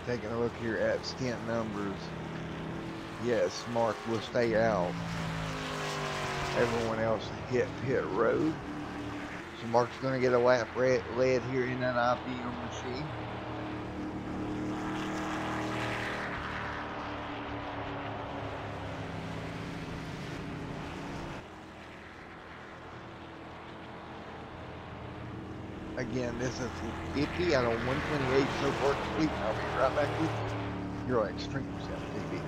Taking a look here at stint numbers. Yes, Mark will stay out. Everyone else hit pit road. So Mark's going to get a lap led here in that IPM machine. Again, this is 50 out of 128 so far complete. I'll be right back with you. You're on Extreme Sim TV.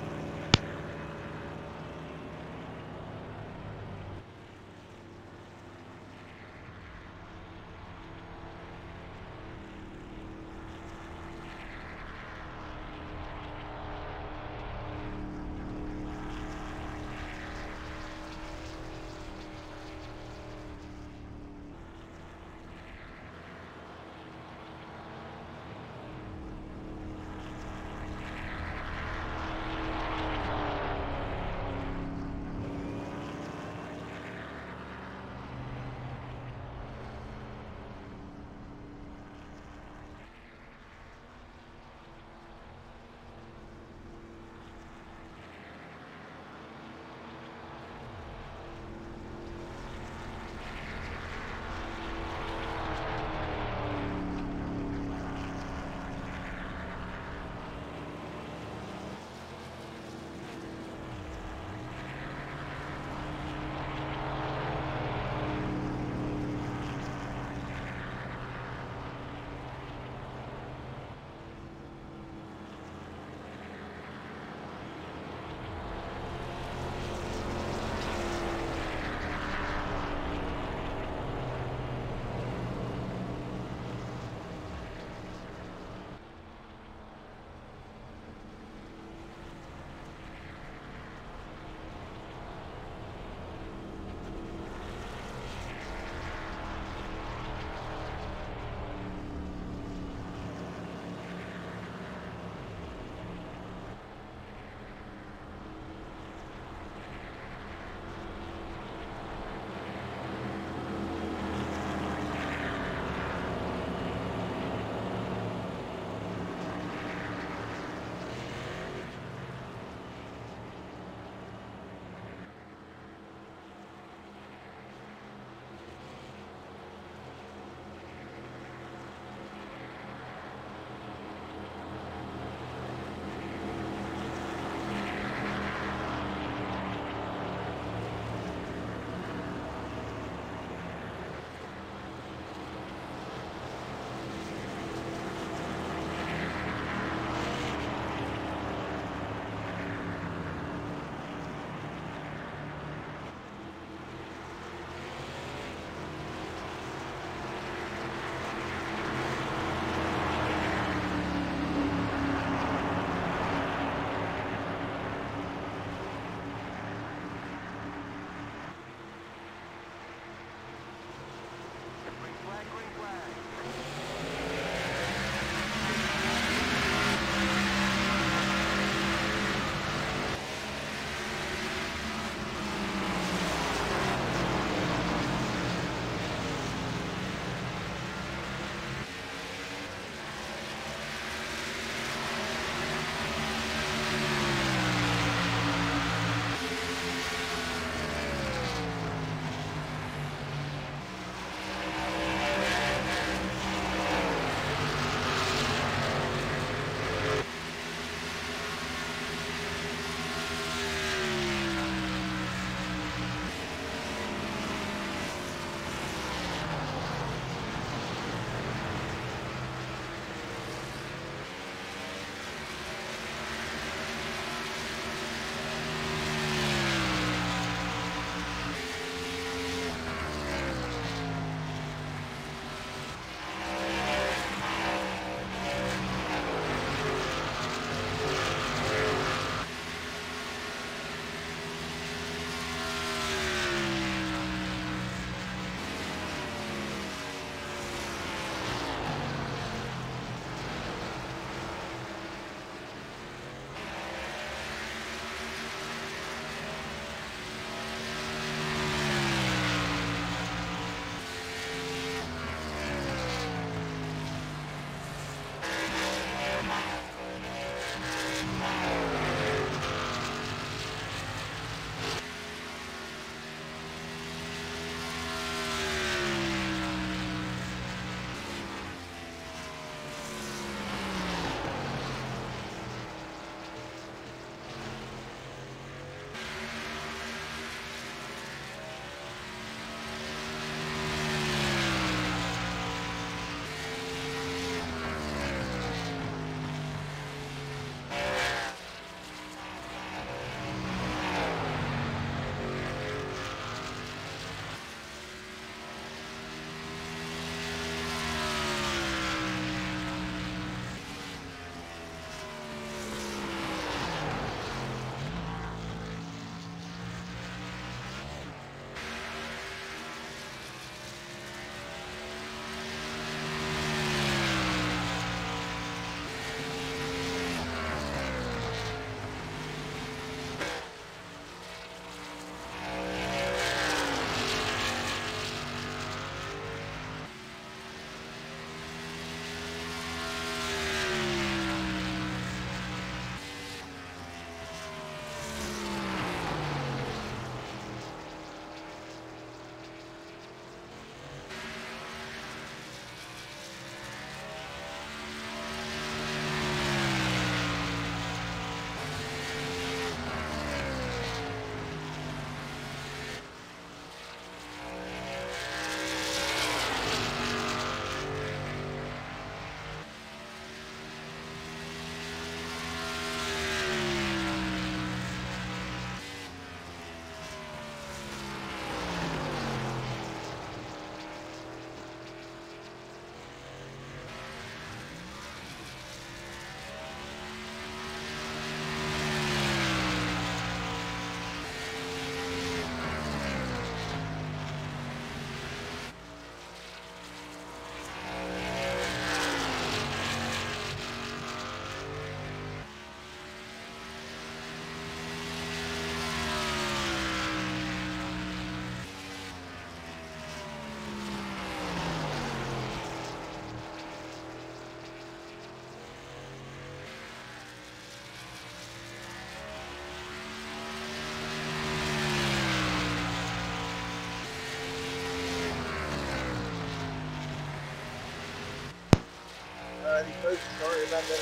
Alrighty, folks, sorry about that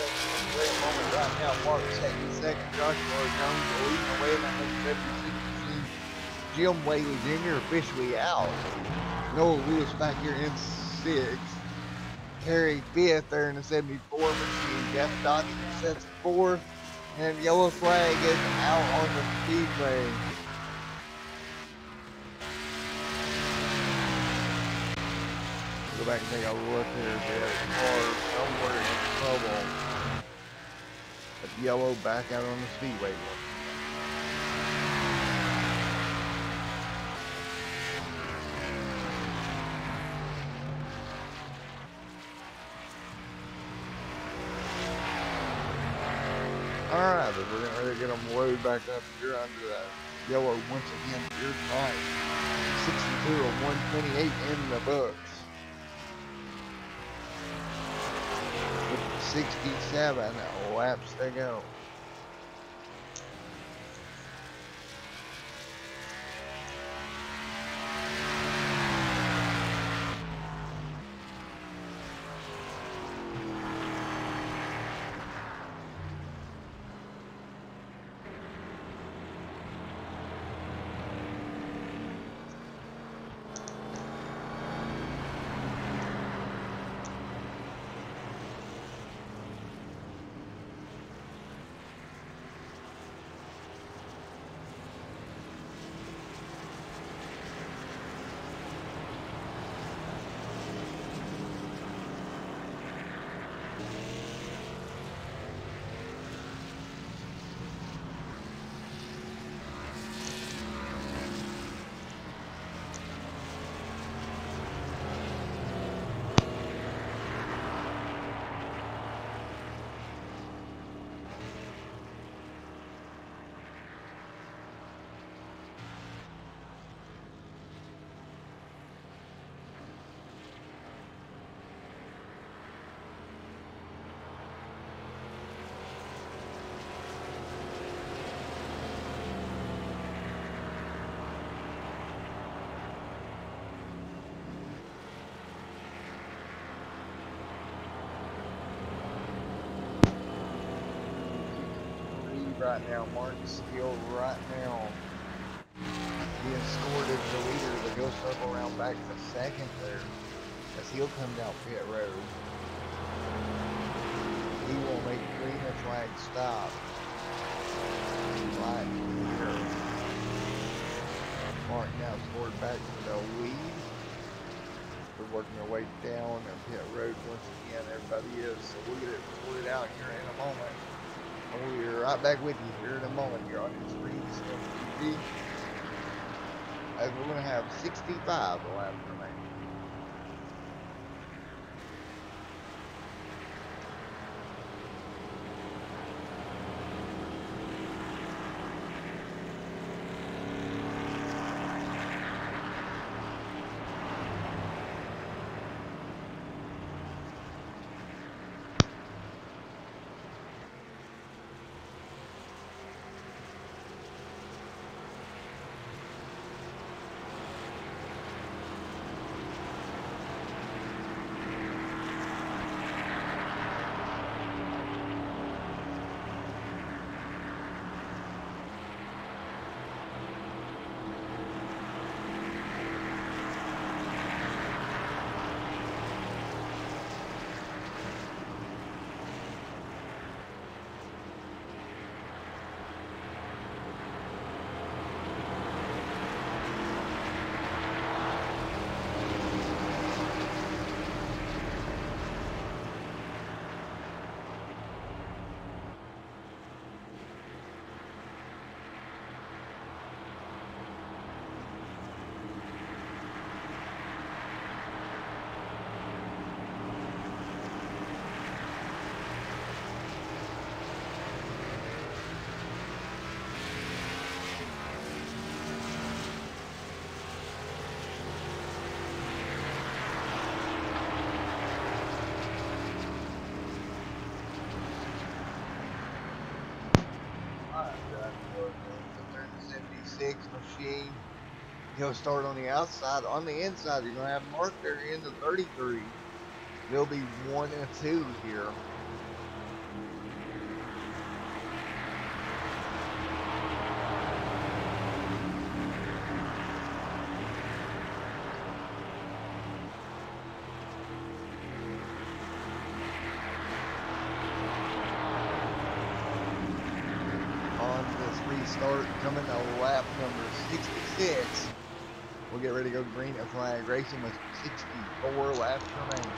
great moment right now. Mark second, Joshua Jones leading away in that 76 machine. Jim Whaley Jr. officially out. Noah Lewis back here in sixth. Terry fifth there in the 74 machine. Jeff Dodson sets fourth. And yellow flag is out on the speedway. Go back and take a look here at the car somewhere in trouble. But yellow back out on the speedway. Alright, but we're getting ready to get them loaded back up here under that yellow once again here tonight. 62 of 128 in the books. 67 laps to go. Right now, Martin Steele right now being scored as the leader, but he'll circle around back to second there as he'll come down pit road. He will make green the flag stop right here. Martin now scored back to the lead. We're working our way down pit road once again. Everybody is, so we'll get it sorted out here in a moment. And we'll be right back with you here in a moment here on Extreme TV. As we're going to have 65 laps remaining. Machine. He'll start on the outside. On the inside, you're going to have Mark there in the 33. They'll be 1 and 2 here. On this restart, coming to lap number 66. We'll get ready to go green at flag racing with 64 laps remaining.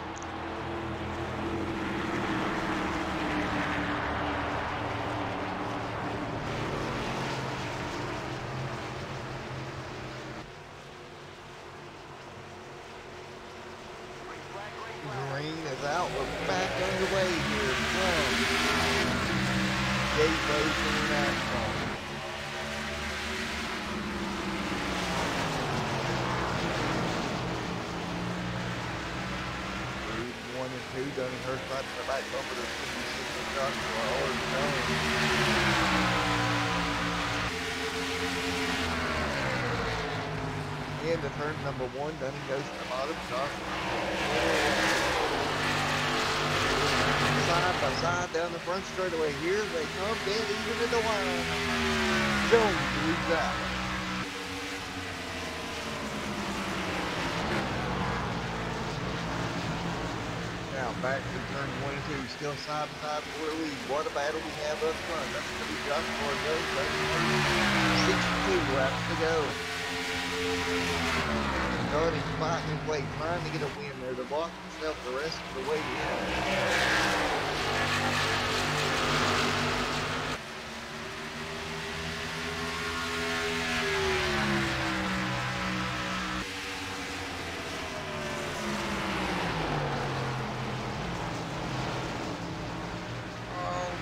Green is out. We're back underway here from Gateway International. Lead 1 and 2. Dunninghurst right to the back over to 56 and Joshua into turn number 1. Dunning goes to the bottom. Joshua side by side down the front straightaway. Here they come, dead even in the line. Jones leads out. Now back to turn 1 and 2, still side by side for the lead. What a battle we have up front. That's going to be Joshua Jones. 62 laps to go. Dunning fighting his way, trying to get a win there to block himself the rest of the way in.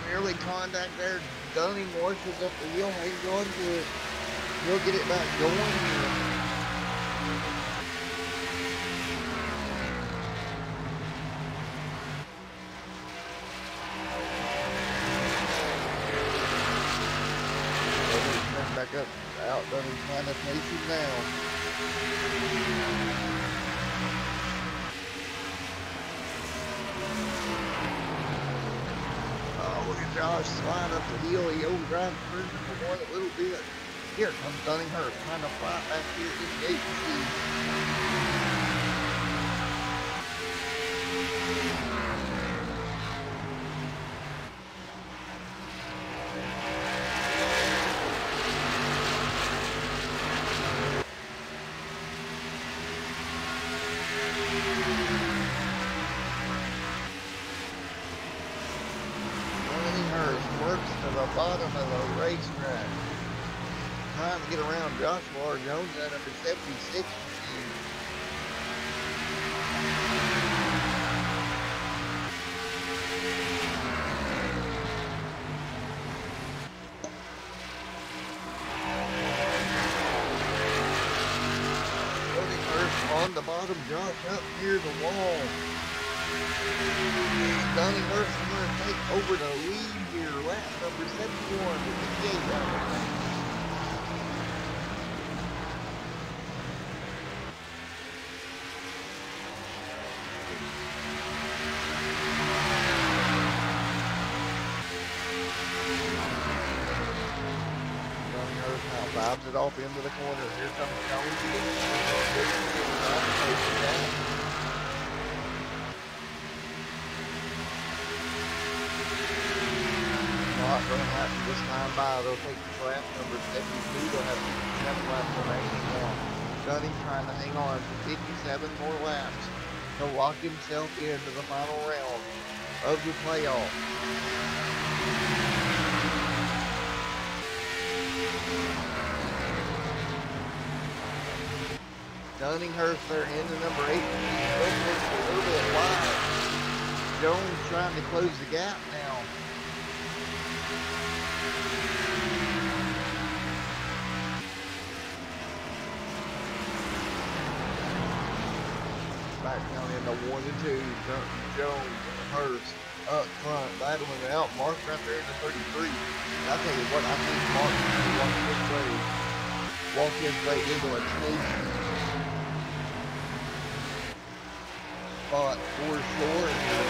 Nearly contact there. Dunning washes up the wheel, hangs on to it. He'll get it back going here. Dunning back up, out. Dunning trying to chase him down. Josh slide up the hill. He overdrives through number 1 a little bit. Here comes Dunninghurst trying to fight back here in the 8th seat. Works to the bottom of the racetrack. Trying to get around Joshua Jones at number 76. On the bottom, Josh up near the wall. Dunninghurst is going to take over the lead here. Lap number 71 with the gate out of the Dunninghurst now bobs it off into the corner. Here comes Jones. Not going to happen this time by. They'll take the lap number 72. They'll have 57 laps remaining now. Dunning trying to hang on for 57 more laps to lock himself into the final round of the playoff. Dunninghurst there into number 8. He's a little bit wide. Jones trying to close the gap now. Back down into 1 and 2. Jones, Hurst up front, battling it out. Mark right there in the 33. And I tell you what, I think Mark walk his way into a chase. spot for sure here.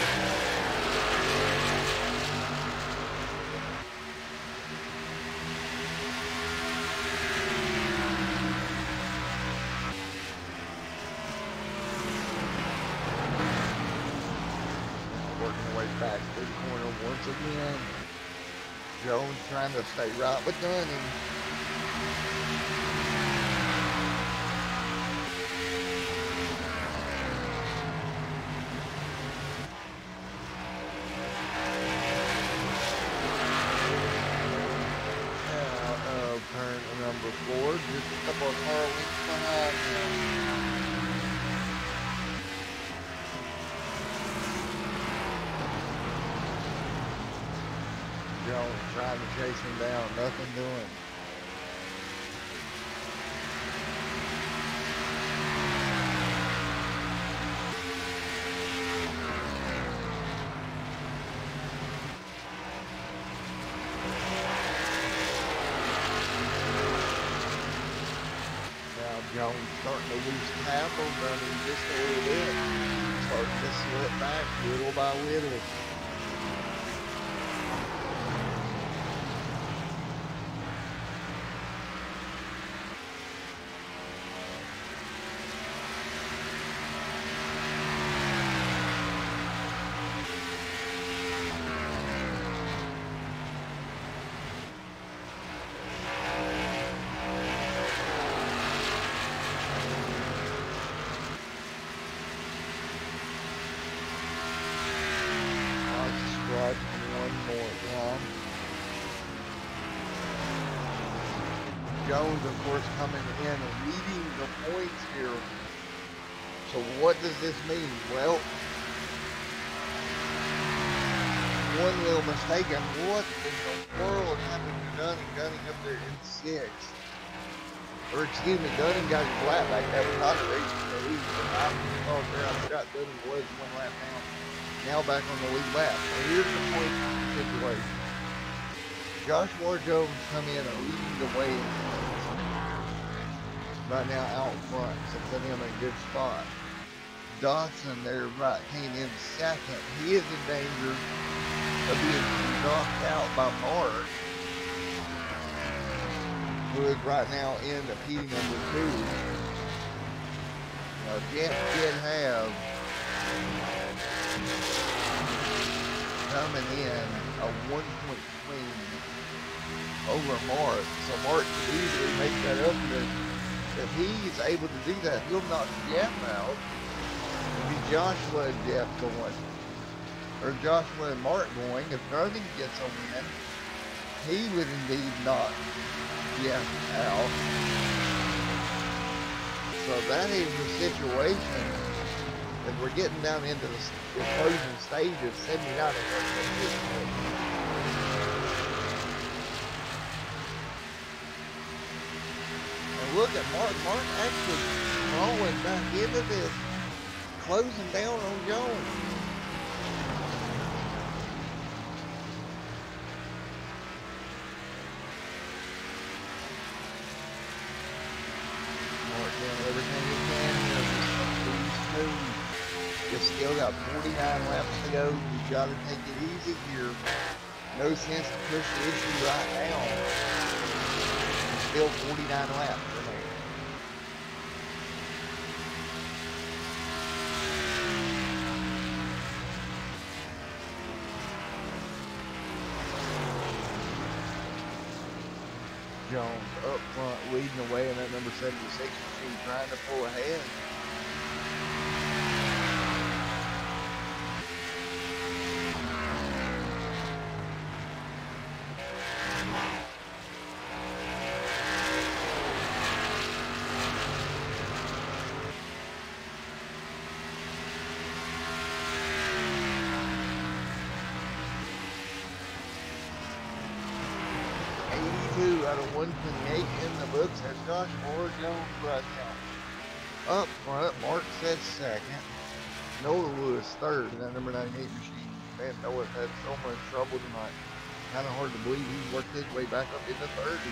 Working their way back through the corner once again. Jones trying to stay right with Dunning. Out of turn number 4, just a couple of car lengths behind him. Jones trying to chase him down, nothing doing. Now Jones starting to lose half on running just a little bit. Starting to slip back little by little. One more time. Jones, of course, coming in and leading the points here. So what does this mean? Well, one little mistake, and what in the world happened to Dunning? Dunning up there in 6th. Or excuse me, Dunning got his lap back. That was not a race to the lead. I forgot Dunning was 1 lap down. Now back on the lead lap. So here's the point situation. Joshua Jones come in and leading the way right now out front, so put him in a good spot. Dawson there right came in 2nd. He is in danger of being knocked out by Mark, who is right now in the P number 2. Now Jet did have coming in a 1-point swing over Mark, so Mark can easily make that up. If he's able to do that, he'll knock Jeff out. It'll be Joshua and Jeff going, or Joshua and Mark going. If Dunning gets a win, he would indeed knock Jeff out. So that is the situation. And we're getting down into the closing stage of 79 and 1.6. And look at Mark. Mark actually crawling back into this, closing down on Jones. Mark doing everything he can here. Just smooth. You still got 49 laps to go. You got to take it easy here. No sense to push the issue right now. Still 49 laps remaining. Jones up front leading the way in that number 76 machine, trying to pull ahead. Out of 128 in the books. That's Josh Moore Jones right now. Up front, Mark said 2nd. Noah Lewis 3rd in that number 98 machine. Man, Noah's had so much trouble tonight. Kind of hard to believe he's worked his way back up into 30.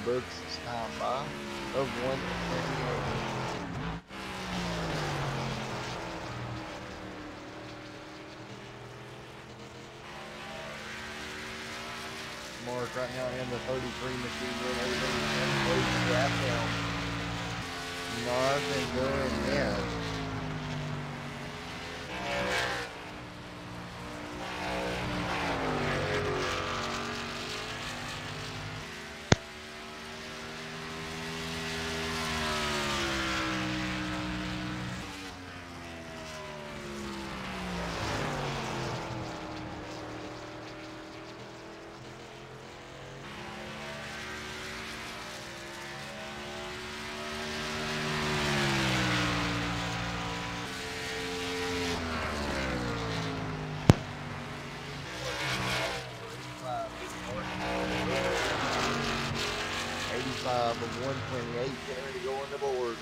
books this time by of 128. Mark right now in the 33 machine room. Everything's in close to wrap down. Nothing doing yet. From 128, getting ready to go on the board.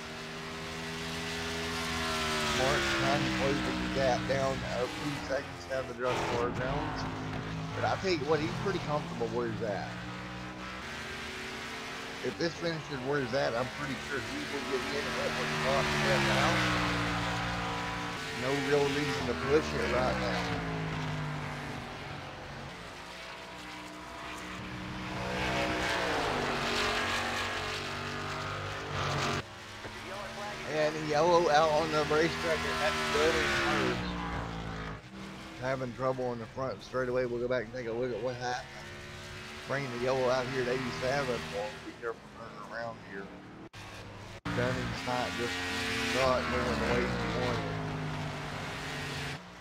Mark trying to close the gap down a few seconds down the drug car zones. But I tell you what, he's pretty comfortable where he's at. If this finishes where he's at, I'm pretty sure he will get in and let what's caught step out. No real reason to push it right now. And yellow out on the racetrack, and that's good and hurts. Having trouble on the front straightaway. We'll go back and take a look at what happened. Bringing the yellow out here at 87. Well, be careful turning around here. Dunning's not going the way he wanted.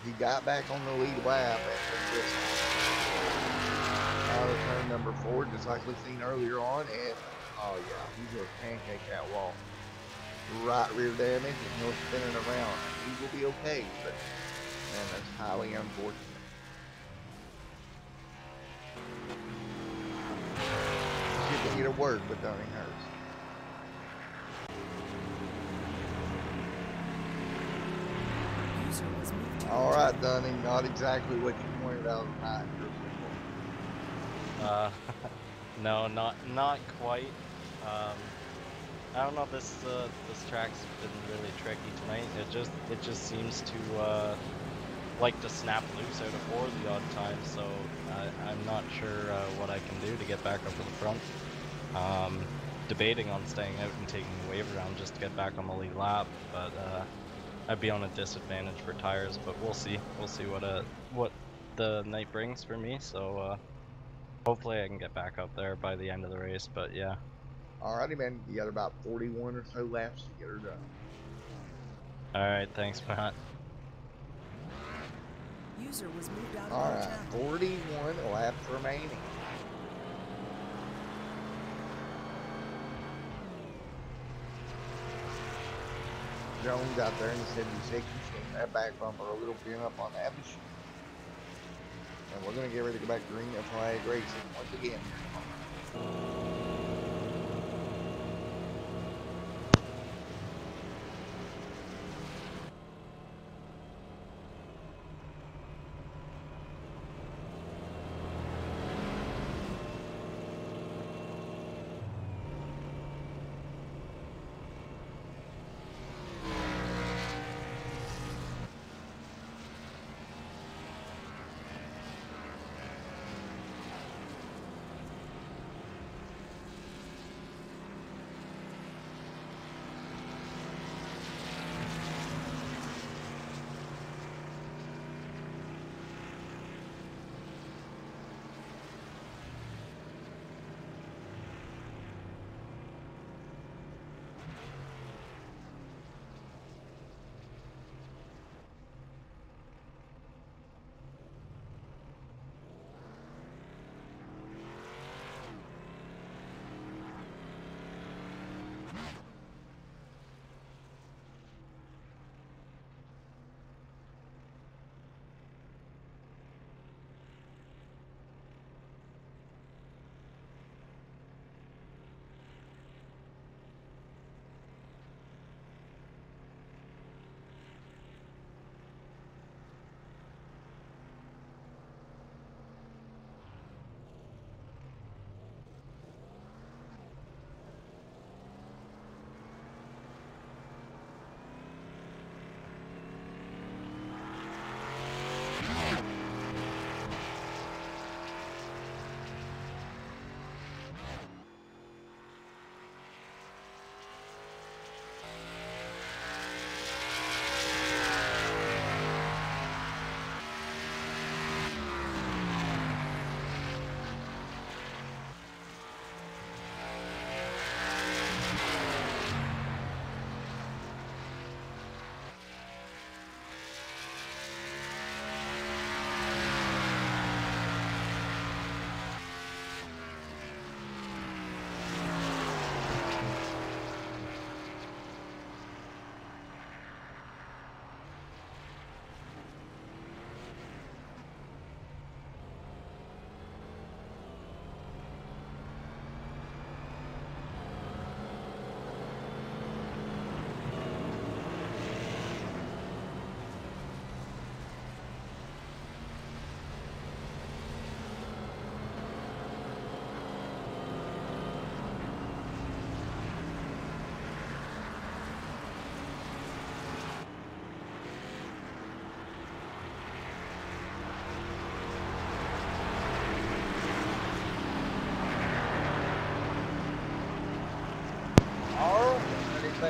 He got back on the lead lap and just out of turn number 4, just like we've seen earlier on. And oh yeah, he's gonna pancake that wall. Right rear damage, and he'll spinning around. He will be okay, but man, that's highly unfortunate. He can get a word, but Dunning hurts. User was moved to your All right, channel. Dunning, not exactly what you pointed out tonight. No, not quite. I don't know. This track's been really tricky tonight. It just seems to like to snap loose out of 4 the odd time. So I'm not sure what I can do to get back up to the front. Debating on staying out and taking the wave around just to get back on the lead lap, but I'd be on a disadvantage for tires. But we'll see. We'll see what the night brings for me. So hopefully I can get back up there by the end of the race. But yeah. Alrighty, man. You got about 41 or so laps to get her done. Alright, thanks, Matt. User was moved out of All your right, channel. 41 laps remaining. Jones out there in the 76 machine. That back bumper a little bent up on that machine. And we're going to get ready to go back to green and flag racing once again.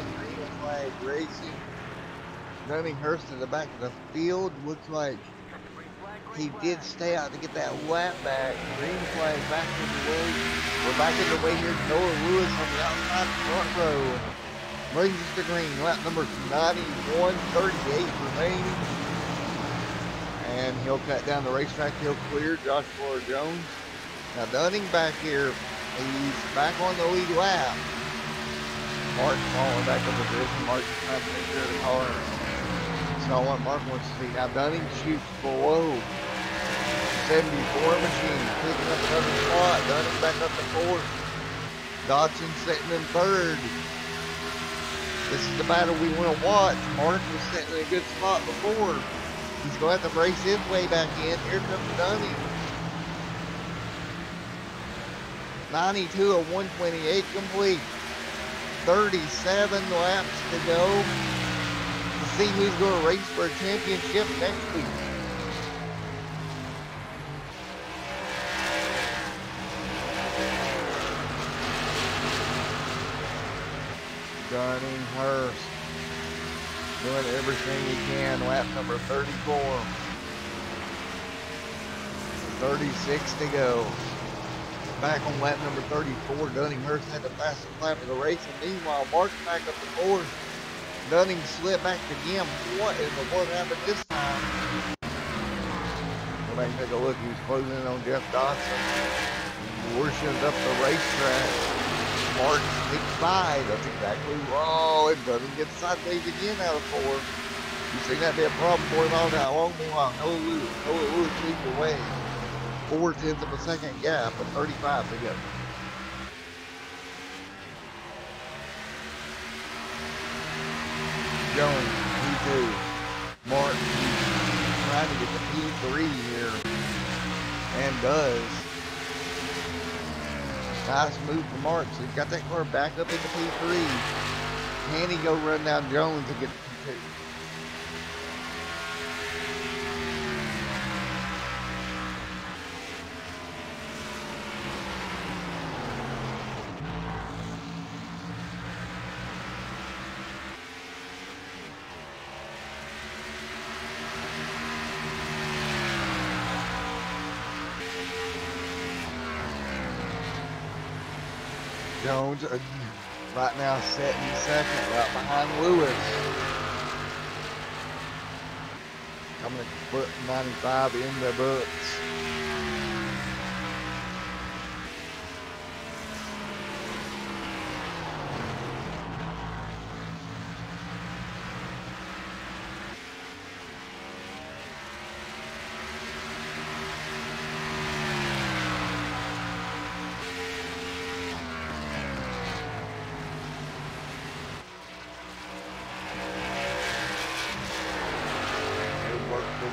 1, green flag racing. Dunninghurst in the back of the field. Looks like he did stay out to get that lap back. Green flag back in the way. We're back in the way here. Noah Lewis on the outside front row. Brings us to green. Lap number 91:38 remaining. And he'll cut down the racetrack. He'll clear Joshua Jones. Now Dunning back here. He's back on the lead lap. Mark's falling back up the position. Mark's trying to take care of the car. That's not what Mark wants to see. Now Dunning shoots below. 74 machine picking up another spot. Dunning back up to fourth. Dodson sitting in third. This is the battle we want to watch. Mark was sitting in a good spot before. He's going to have to brace his way back in. Here comes Dunning. 92 of 128 complete. 37 laps to go to see who's going to race for a championship next week. Dunninghurst doing everything he can. Lap number 34. 36 to go. Back on lap number 34, Dunninghurst had the fastest lap of the race, and meanwhile, Mark's back up to fourth. Dunning slipped back to Jim. What in the world happened this time? Go back and take a look. He was closing in on Jeff Dodson. Worshipped up the racetrack. Mark sneaks by. That's exactly wrong. And Dunning gets sideways again out of fourth. You see that be a problem for him all that long? Meanwhile, Noah Lewis leads the way. 0.4 of a second gap at 35 to go. Jones, P2. Mark trying to get the P3 here. And does. Nice move for Mark. So he's got that car back up into P3. Can he go run down Jones and get the P2? Jones right now setting second, right behind Lewis. Coming to put 95 in the books.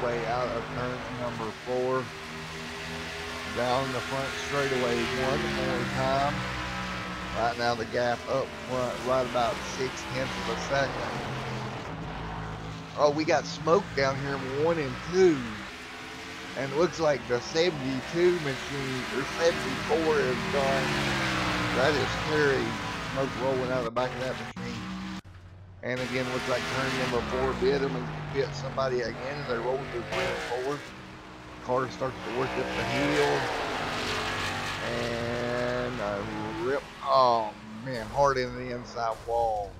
Way out of turn number 4, down the front straightaway one more time. Right now the gap up front right about 0.6 of a second. Oh, we got smoke down here in 1 and 2, and it looks like the 72 machine or 74 is done. That is scary. Smoke rolling out of the back of that machine. And again, looks like turn number 4 bit him and bit somebody again as they roll through 3 and 4. Car starts to work up the hill. And a rip. Oh man, hard into the inside wall.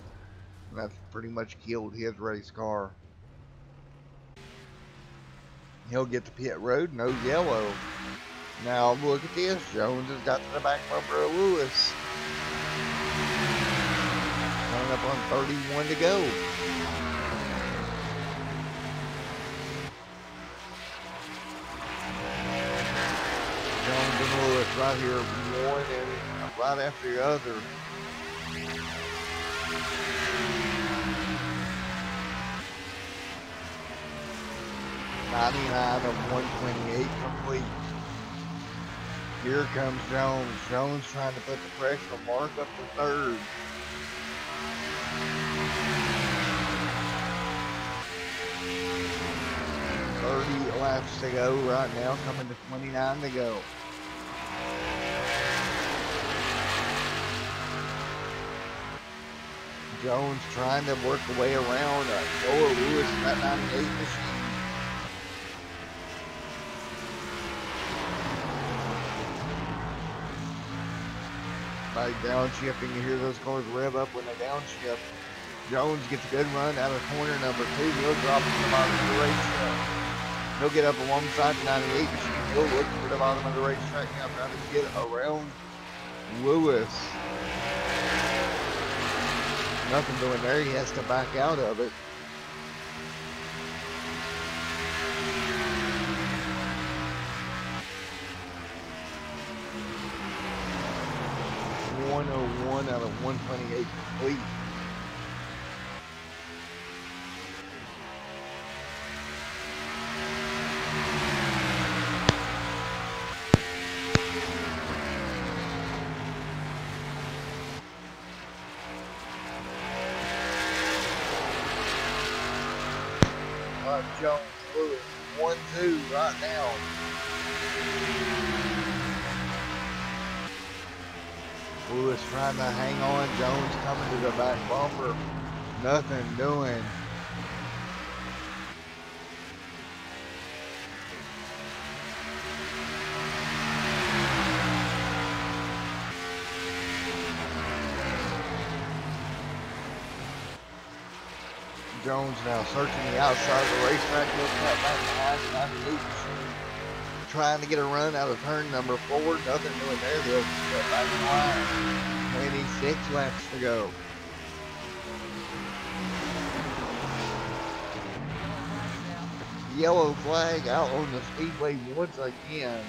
And that's pretty much killed his race car. He'll get to pit road, no yellow. Now look at this. Jones has got to the back bumper of Lewis. Coming up on 31 to go. Jones and Lewis right here, one and right after the other. .99 of 128 complete. Here comes Jones. Jones trying to put the pressure on Mark up to third. Laps to go right now, coming to 29 to go. Jones trying to work a way around Noah Lewis in that 98 machine. By downshifting, you hear those cars rev up when they downshift. Jones gets a good run out of corner number 2. He'll drop to the bottom of the racetrack. He'll get up alongside the 98 machine. He'll look for the bottom of the racetrack now, trying to get around Lewis. Nothing doing there. He has to back out of it. .101 out of 128 complete. Jones, Lewis, 1-2 right now. Lewis trying to hang on. Jones coming to the back bumper. Nothing doing. Jones now searching the outside of the racetrack. He'll cut back behind the 98 machine. Trying to get a run out of turn number 4. Nothing doing there. He'll cut back behind. 26 laps to go. Yellow flag out on the speedway once again.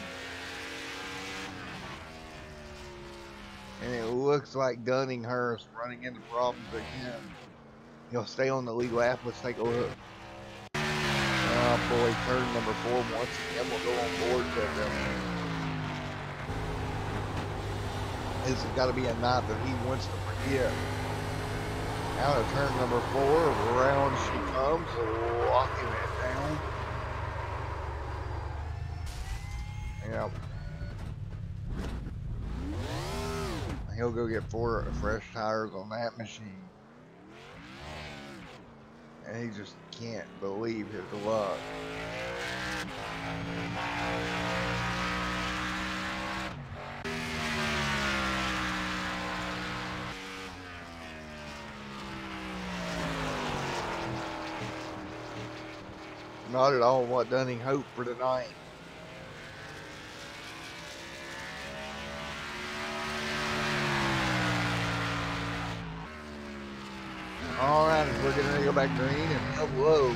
And it looks like Dunninghurst running into problems again. He'll stay on the lead lap. Let's take a look. Oh boy, turn number 4 once again. We'll go on board with him. This has got to be a night that he wants to forget. Out of turn number 4, around she comes, locking it down. Yep. He'll go get 4 fresh tires on that machine. And he just can't believe his luck. Not at all what Dunning hoped for tonight. Alright, we're getting ready to go back green, and hello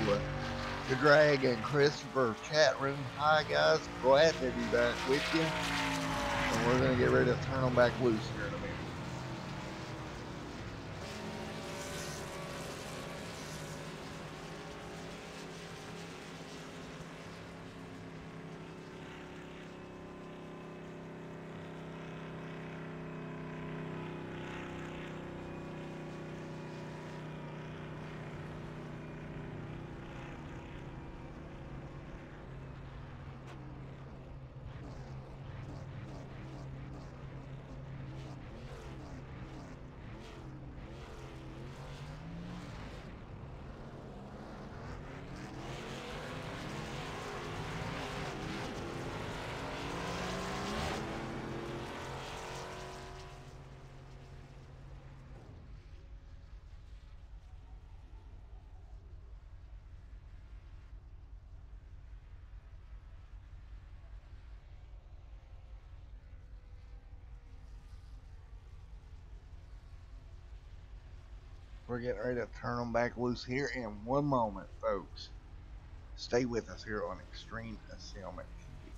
to Greg and Christopher chat room. Hi guys, glad to be back with you. And we're going to get ready to turn them back loose here in a minute. We're getting ready to turn them back loose here in 1 moment, folks. Stay with us here on Extreme Assembly TV.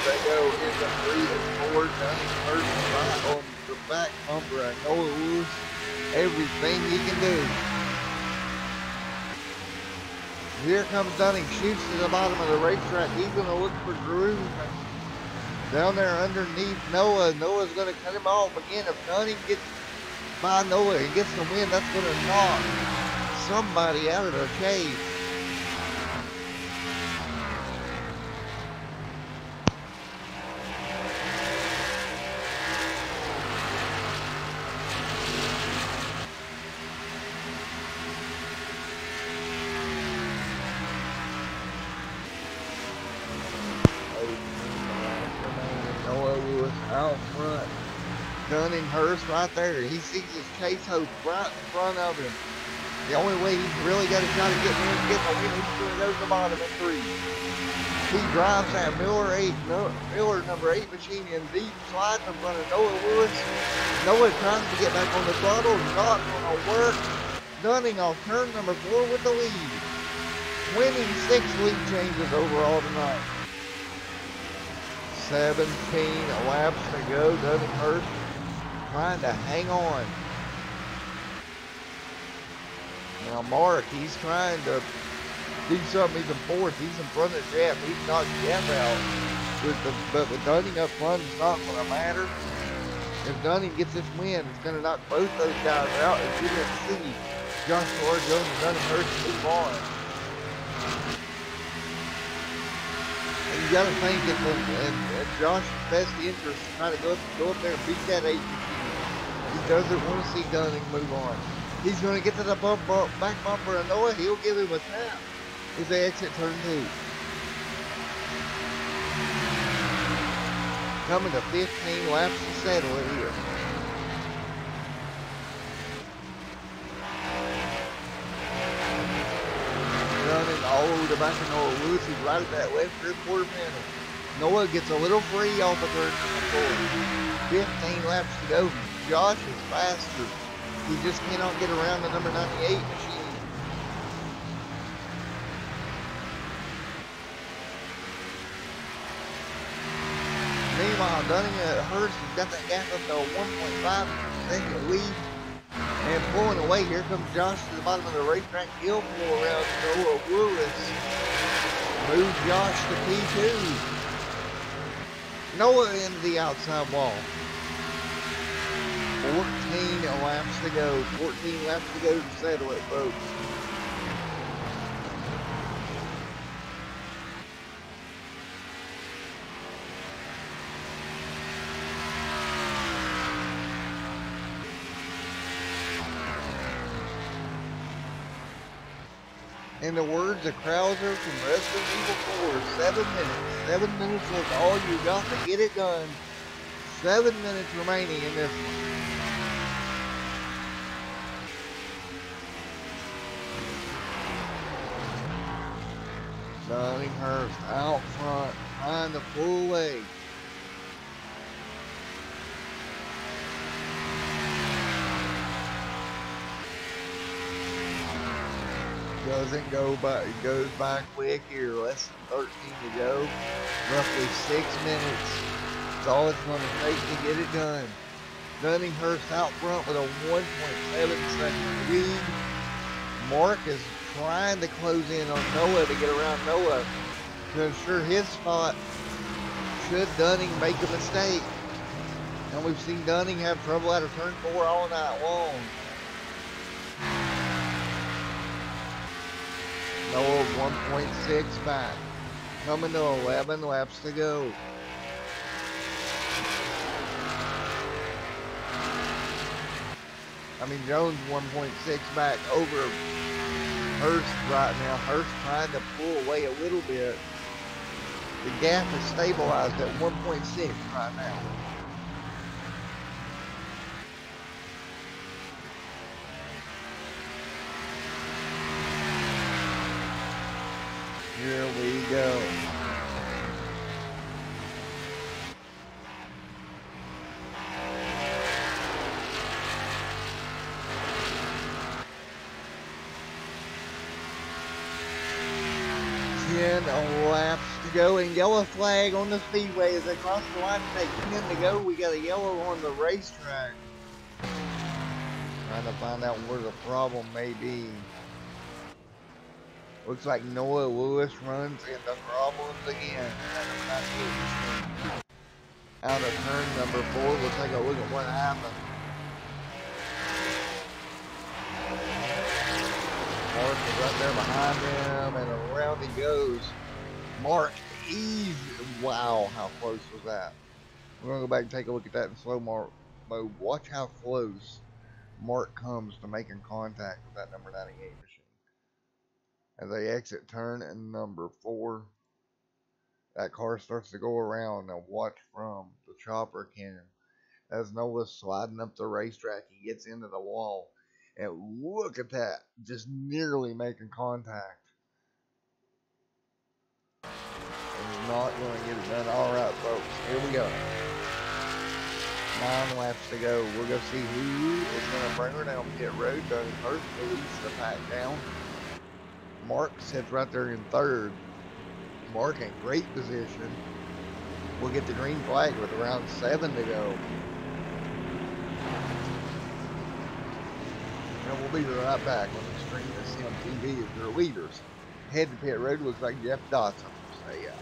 they go into 3 and 4. Dunning Hurst right on the back bumper of Noah Lewis. Everything he can do. Here comes Dunning, shoots to the bottom of the racetrack. He's going to look for Groove down there underneath Noah. Noah's going to cut him off again. If Dunning gets by Noah and gets the win, that's going to knock somebody out of the chase. Noah Lewis out front. Dunning Hurst right there. He sees his chase hope right in front of him. The only way he's really got a shot at getting in, getting the win, he's going to go to the bottom at 3. He drives that Miller number 8 machine in deep, slides in front of Noah Lewis. Noah trying to get back on the throttle, not going to work. Dunning off turn number 4 with the lead. 26 lead changes overall tonight. 17 laps to go. Dunning Hurst trying to hang on. Now Mark, he's trying to do something even fourth. He's in front of Jeff. He's knocked Jeff out. But with Dunning up front, it's not going to matter. If Dunning gets this win, it's going to knock both those guys out. As you can see, Joshua Jones and Dunning Hurst move on. And you got to think it's in Josh's best interest to try to go up there and beat that 8 machine. He doesn't want to see Dunning move on. He's going to get to the back bumper of Noah. He'll give him a tap as they exit turn 2. Coming to 15 laps to settle it here. Running all over the back of Noah Lewis. He's right at that left rear quarter panel. Noah gets a little free off of turn number 4. 15 laps to go. Josh is faster. He just cannot get around the number 98 machine. Meanwhile, Dunning Hurst has got that gap up to a 1.5 second lead. And pulling away, here comes Josh to the bottom of the racetrack. He'll pull around Noah Lewis. Move Josh to P2. Noah into the outside wall. 14 laps to go. 14 laps to go to settle it, folks. In the words of Krauser from Resident Evil 4, 7 minutes. 7 minutes was all you got to get it done. 7 minutes remaining in this one. Dunning Hurst out front, trying to pull away. Doesn't go by, it goes by quick here, less than 13 to go. Roughly 6 minutes. That's all it's going to take to get it done. Dunning Hurst out front with a 1.7 second lead. Mark is trying to close in on Noah to get around Noah to ensure his spot should Dunning make a mistake. And we've seen Dunning have trouble out of turn 4 all night long. Noah 1.6 back. Coming to 11 laps to go. Jones 1.6 back over Hurst right now. Hurst trying to pull away a little bit. The gap is stabilized at 1.6 right now. Here we go. 10 laps to go, and yellow flag on the speedway as they cross the line to make 10 to go. We got a yellow on the racetrack. Trying to find out where the problem may be. Looks like Noah Lewis runs into problems again. Out of turn number 4, we'll take a look at what happened. Mark is right there behind him, and around he goes. Mark easy. Wow, how close was that? We're going to go back and take a look at that in slow mode. Watch how close Mark comes to making contact with that number 98 machine. As they exit turn and number 4, that car starts to go around. Now watch from the chopper cam. As Noah's sliding up the racetrack, he gets into the wall. And look at that, just nearly making contact. He's not going to get it done. All right, folks, here we go. 9 laps to go. We're going to see who is going to bring her down pit road. Does first release the pack down. Mark sits right there in third. Mark in great position. We'll get the green flag with around 7 to go. And we'll be right back on the Extreme SM TV as your leaders. Head to pit road. Looks like Jeff Dotson will stay out.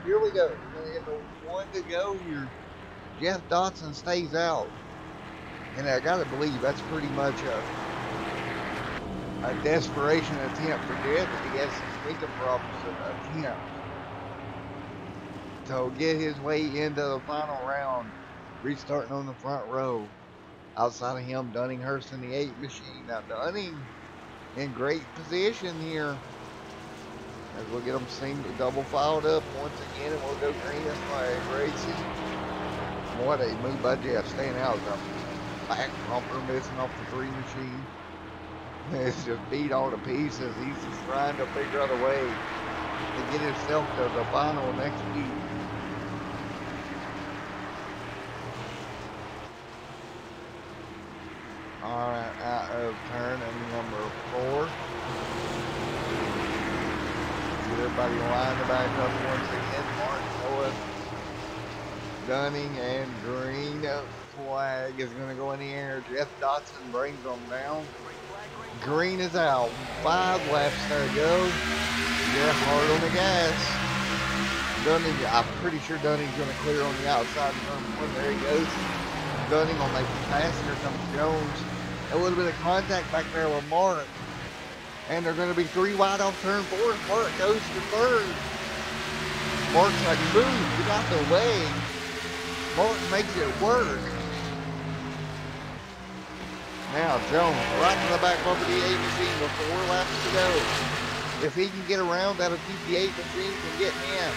Here we go. We're going to get the 1 to go here. Jeff Dotson stays out. And I got to believe that's pretty much a desperation attempt for Jeff if he has some speaking problems to attempt to get his way into the final round. Restarting on the front row. Outside of him, Dunninghurst in the 8 machine. Now Dunning in great position here. As we'll get them double filed up once again, and we'll go green flag racing. What a move by Jeff, staying out of the back bumper, missing off the 3 machine. It's just beat all to pieces. He's just trying to figure out a way to get himself to the final next week. Alright, out of turn number 4. Get everybody lined back up once again. Mark Noah, Dunning, and green flag is going to go in the air. Jeff Dotson brings them down. Green is out. 5 laps to go. Jeff hard on the gas. Dunning, I'm pretty sure Dunning's going to clear on the outside of turn 1. There he goes. Dunning will make the pass. Here comes Jones. A little bit of contact back there with Mark. And they're going to be 3 wide off turn 4. Mark goes to 3rd. Mark's like, move, get out the way. Mark makes it work. Now Jones right to the back bumper of the 8 machine with 4 laps to go. If he can get around, that'll keep the 8 machine from getting in.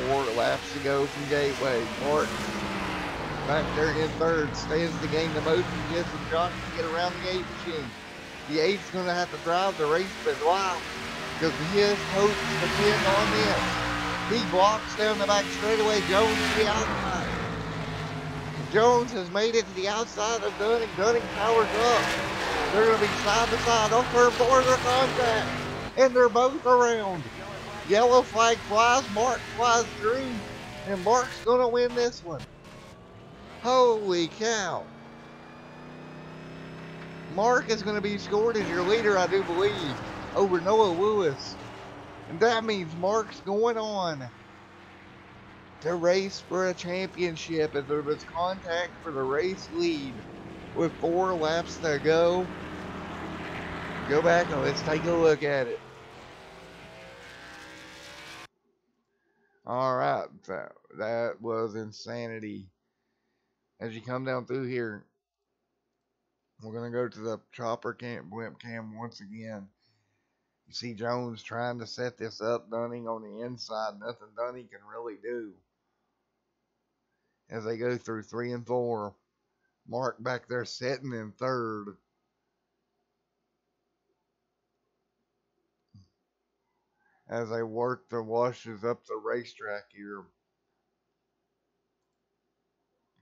4 laps to go from Gateway. Mark back there in 3rd, stands to gain the most and gives some shots to get around the 8 machine. The 8's going to have to drive the race for a while because his hopes depend on this. He blocks down the back straightaway. Jones to the outside. Jones has made it to the outside of Dunning. Dunning powers up. They're going to be side by side. On turn 4, they're contact. And they're both around. Yellow flag flies. Mark flies green. And Mark's going to win this one. Holy cow. Mark is going to be scored as your leader, I do believe, over Noah Lewis. And that means Mark's going on to race for a championship as there was contact for the race lead with 4 laps to go. Go back and let's take a look at it. All right, that was insanity. As you come down through here, we're going to go to the chopper blimp cam once again. You see Jones trying to set this up. Dunning on the inside. Nothing Dunning can really do. As they go through 3 and 4. Mark back there sitting in 3rd. As they work the washes up the racetrack here.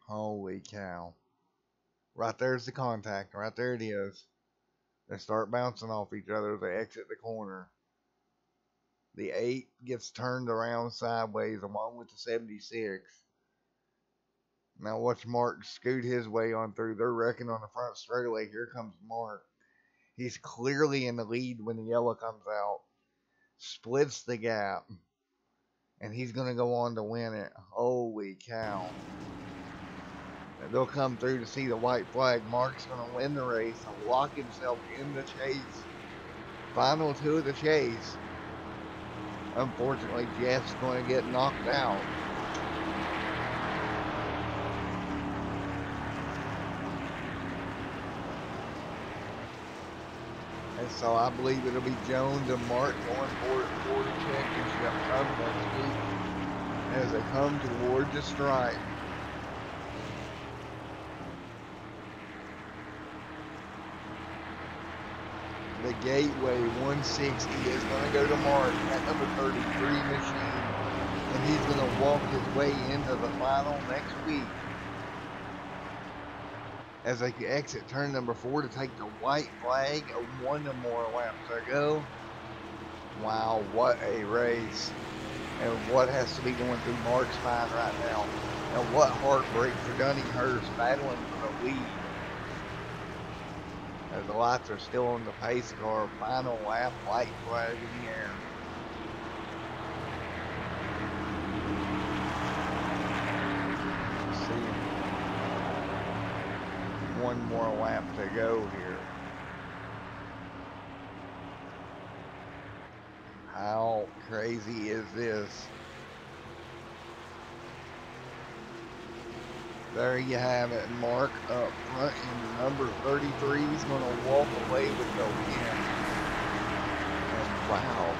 Holy cow. Right there's the contact. Right there it is. They start bouncing off each other as they exit the corner. The 8 gets turned around sideways along with the 76. Now watch Mark scoot his way on through. They're wrecking on the front straightaway. Here comes Mark. He's clearly in the lead when the yellow comes out. Splits the gap. And he's going to go on to win it. Holy cow. And they'll come through to see the white flag. Mark's going to win the race and lock himself in the chase. Final 2 of the chase. Unfortunately, Jeff's going to get knocked out. And so I believe it'll be Jones and Mark going for the championship come next week as they come towards the stripe. The Gateway 160 is going to go to Mark at number 33 machine. And he's going to walk his way into the final next week. As they exit turn number 4 to take the white flag. 1 more laps to go. Wow, what a race. And what has to be going through Mark's mind right now. And what heartbreak for Dunninghurst battling for the lead. As the lights are still on the pace car. Final lap, white flag in the air. One more lap to go here. How crazy is this? There you have it. Mark up front in number 33 is going to walk away with the win. Wow.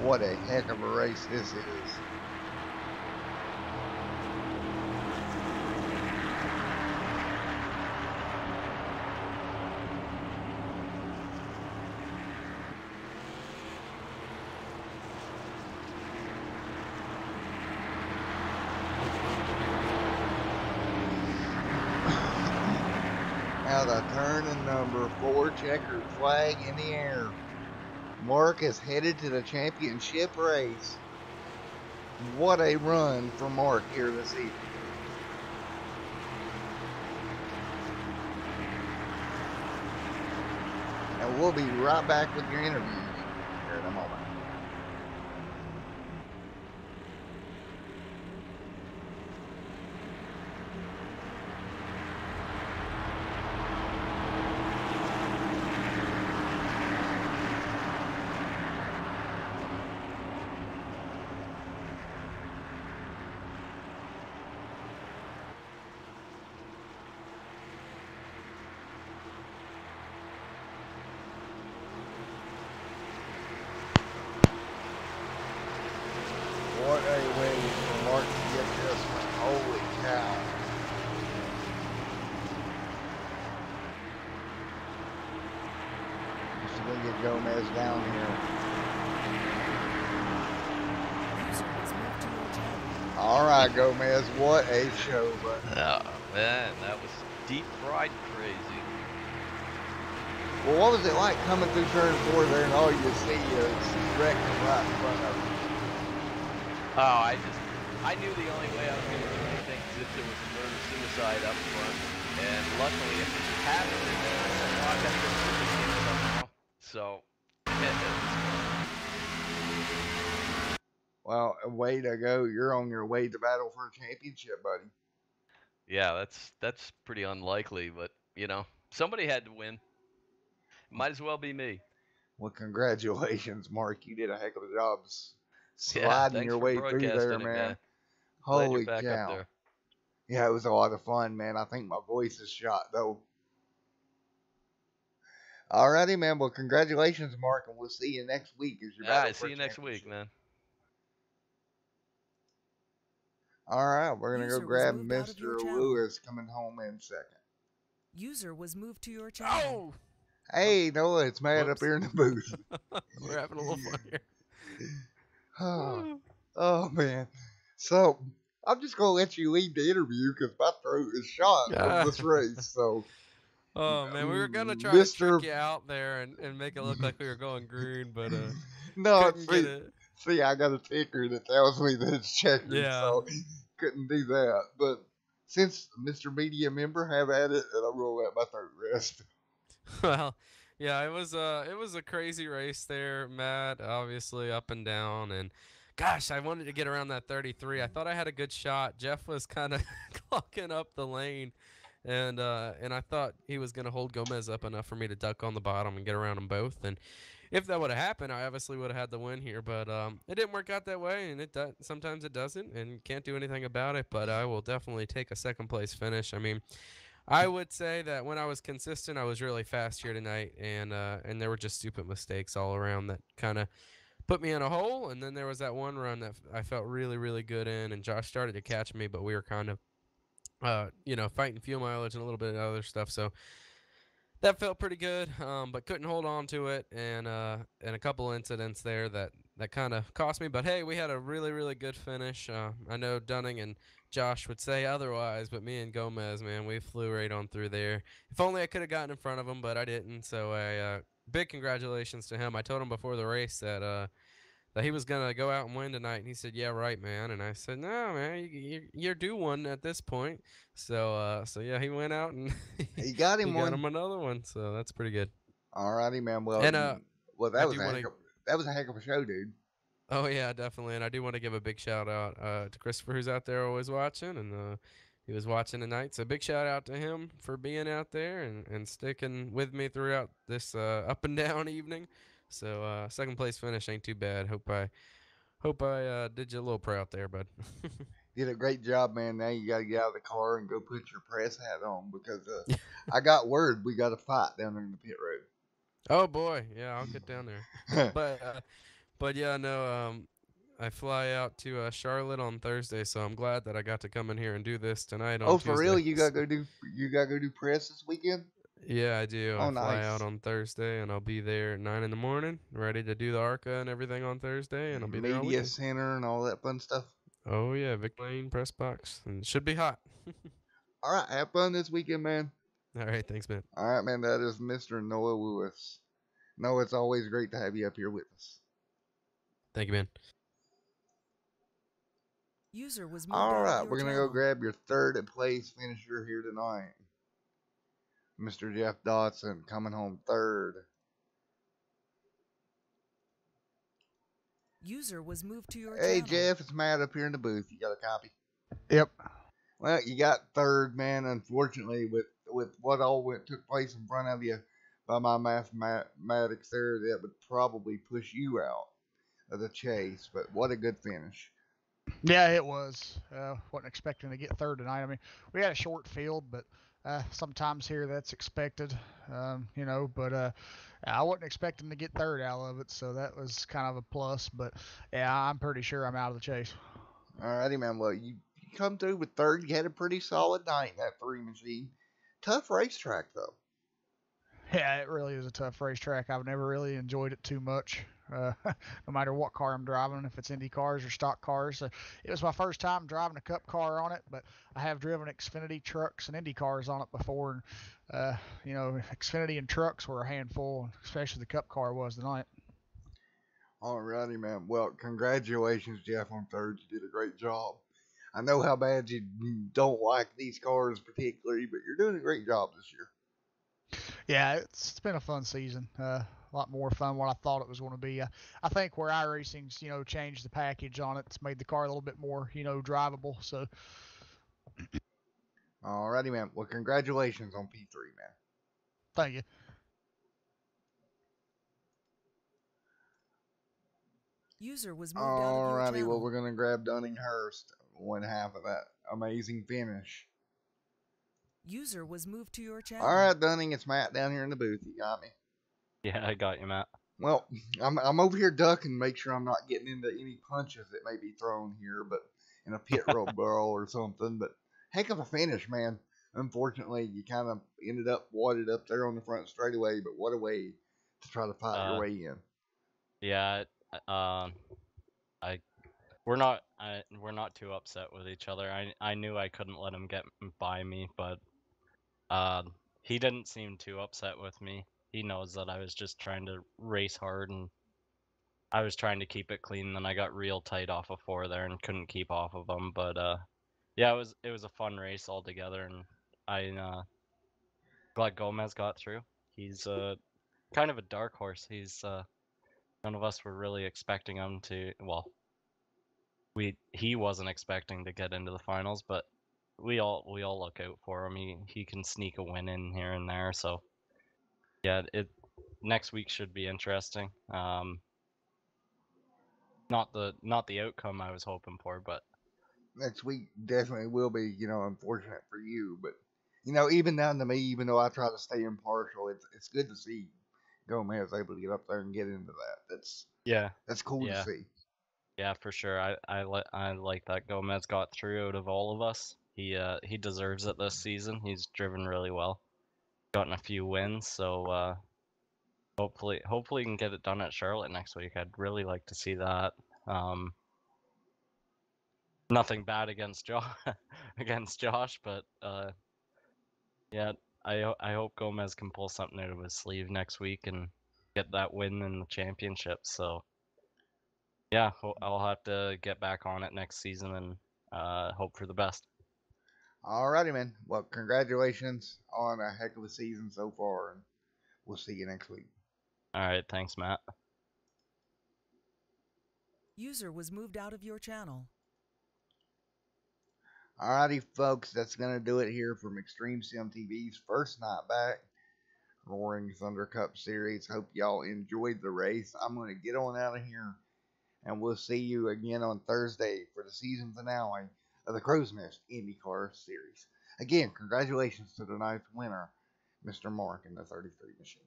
What a heck of a race this is. Now the turn and number 4 checkered flag in the air. Mark is headed to the championship race. What a run for Mark here this evening. And we'll be right back with your interview here in a moment. What a way for Mark to get this one. Holy cow. Just going to get Gomez down here. User was moved to your channel. All right, Gomez. What a show, bud. Oh, man, that was deep fried crazy. Well, what was it like coming through turn 4 there and all you see is wrecking right in front of you? Oh, I knew the only way I was going to do anything is if there was a murder-suicide up front. And luckily, if it happened, then I said, well, I got to go through this game somehow. So, Well, way to go. You're on your way to battle for a championship, buddy. yeah, that's pretty unlikely, but, you know, somebody had to win. Might as well be me. Well, congratulations, Mark. You did a heck of a job Yeah, sliding thanks your for way through there, broadcasting it, man. man. Glad you're Holy back up cow. there. Yeah, it was a lot of fun, man. I think my voice is shot, though. Alrighty, man. Well, congratulations, Mark, and we'll see you next week as your battle I for see a you next week, championship. man. All right, we're going to go User was grab moved out of your Mr. channel. Lewis coming home in a second. User was moved to your channel. Oh! Hey, Noah, it's Matt up Whoops. here in the booth. We're having a little fun here. Oh, man. So, I'm just going to let you lead the interview because my throat is shot from this race. So, Oh man, we were gonna try to Mr. trick you out there and make it look like we were going green, but No, couldn't get it. see, I got a ticker that tells me that it's checkered, Yeah. so couldn't do that. But since Mr. Media member have at it, and I'm gonna let my throat rest. Well, yeah, it was a crazy race there, Matt. Obviously up and down, and gosh, I wanted to get around that 33. I thought I had a good shot. Jeff was kind of clocking up the lane, and I thought he was gonna hold Gomez up enough for me to duck on the bottom and get around them both. And if that would have happened, I obviously would have had the win here. But it didn't work out that way, and sometimes it doesn't, and can't do anything about it. But I will definitely take a second place finish. I mean, I would say that when I was consistent, I was really fast here tonight, and there were just stupid mistakes all around that kind of put me in a hole. And then there was that one run that I felt really, really good in, and Josh started to catch me, but we were kind of, fighting fuel mileage and a little bit of other stuff. So that felt pretty good, but couldn't hold on to it, and a couple incidents there that kind of cost me. But hey, we had a really, really good finish. I know Dunning and Josh would say otherwise, but me and Gomez, man, we flew right on through there. If only I could have gotten in front of him, but I didn't. So big congratulations to him. I told him before the race that he was gonna go out and win tonight, and he said, "Yeah, right, man." And I said, "No, man, you're due one at this point." So yeah, he went out and He got him he got one. him another one. So that's pretty good. Alrighty, man. Well, And that I was do want to. that was a heck of a show, dude. Oh yeah, definitely. And I do want to give a big shout out to Christopher, who's out there always watching, and he was watching tonight. So big shout out to him for being out there and sticking with me throughout this up and down evening. So second place finish ain't too bad. Hope I did you a little proud there, bud. Did a great job, man. Now you got to get out of the car and go put your press hat on because I got word we got a fight down there in the pit road. Oh boy, yeah, I'll get down there. But yeah, no, I fly out to Charlotte on Thursday, so I'm glad that I got to come in here and do this tonight on Oh, for real? Tuesday. You gotta go do press this weekend? Yeah, I do. I Oh, fly out nice. on Thursday, and I'll be there at 9 in the morning, ready to do the ARCA and everything on Thursday, and I'll be there all Media weekend. center and all that fun stuff. Oh yeah, Vic Lane press box, and it should be hot. All right, have fun this weekend, man. All right, thanks, man. All right, man. That is Mr. Noah Lewis. Noah, it's always great to have you up here with us. Thank you, man. User was moved All out of right, your we're gonna go channel. grab your third place finisher here tonight, Mr. Jeff Dodson, coming home third. User was moved to your Hey, channel. Jeff, it's Matt up here in the booth. You got a copy? Yep. Well, you got third, man. Unfortunately, with what all took place in front of you, by my mathematics there, that would probably push you out of the chase. But what a good finish! Yeah, it was. Wasn't expecting to get third tonight. I mean, we had a short field, but sometimes here that's expected, But I wasn't expecting to get third out of it, so that was kind of a plus. But yeah, I'm pretty sure I'm out of the chase. Alrighty, man. Well, you come through with third. You had a pretty solid night in that three machine. Tough racetrack though. Yeah, it really is a tough racetrack. I've never really enjoyed it too much, no matter what car I'm driving, if it's Indy cars or stock cars. It was my first time driving a Cup car on it, but I have driven Xfinity trucks and Indy cars on it before. And, Xfinity and trucks were a handful, especially the Cup car was tonight. Alrighty, man. Well, congratulations, Jeff, on third. You did a great job. I know how bad you don't like these cars particularly, but you're doing a great job this year. Yeah, it's been a fun season. A lot more fun than what I thought it was going to be. I think where iRacing's changed the package on it, it's made the car a little bit more drivable. So Alrighty, man. Well, congratulations on P3, man. thank you. User was moved out of your Alrighty, well, channel. we're going to grab Dunninghurst, one half of that amazing finish. User was moved to your channel. Alright, Dunning, it's Matt down here in the booth. You got me? Yeah, I got you, Matt. Well, I'm over here ducking, make sure I'm not getting into any punches that may be thrown here, but in a pit road brawl or something. But heck of a finish, man. Unfortunately, you kind of ended up wadded up there on the front straightaway, but what a way to try to fight your way in. Yeah, I we're not too upset with each other. I knew I couldn't let him get by me, but he didn't seem too upset with me. He knows that I was just trying to race hard and I was trying to keep it clean. And then I got real tight off of four there and couldn't keep off of him. But yeah, it was a fun race altogether, and I glad Gomez got through. He's kind of a dark horse. He's none of us were really expecting him to. Well, he wasn't expecting to get into the finals, but we all look out for him. He can sneak a win in here and there. So yeah, it next week should be interesting. Not the outcome I was hoping for, but Next week definitely will be, unfortunate for you, but even down to me, even though I try to stay impartial, it's good to see Gomez able to get up there and get into that. That's cool to yeah, see. yeah, for sure. I like that Gomez got through out of all of us. He deserves it this season. He's driven really well, gotten a few wins, so hopefully he can get it done at Charlotte next week. I'd really like to see that. Um, Nothing bad against Josh, but yeah, I hope Gomez can pull something out of his sleeve next week and get that win in the championship. So yeah, I'll have to get back on it next season and hope for the best. Alrighty, man. Well, congratulations on a heck of a season so far, and we'll see you next week. All right, thanks, Matt. User was moved out of your channel. Alrighty, folks, that's going to do it here from Extreme Sim TV's first night back. Roaring Thunder Cup Series. Hope y'all enjoyed the race. I'm going to get on out of here, and we'll see you again on Thursday for the season finale of the Crow's Nest IndyCar Series. Again, congratulations to tonight's winner, Mr. Mark in the 33 machine.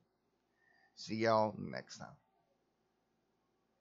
See y'all next time.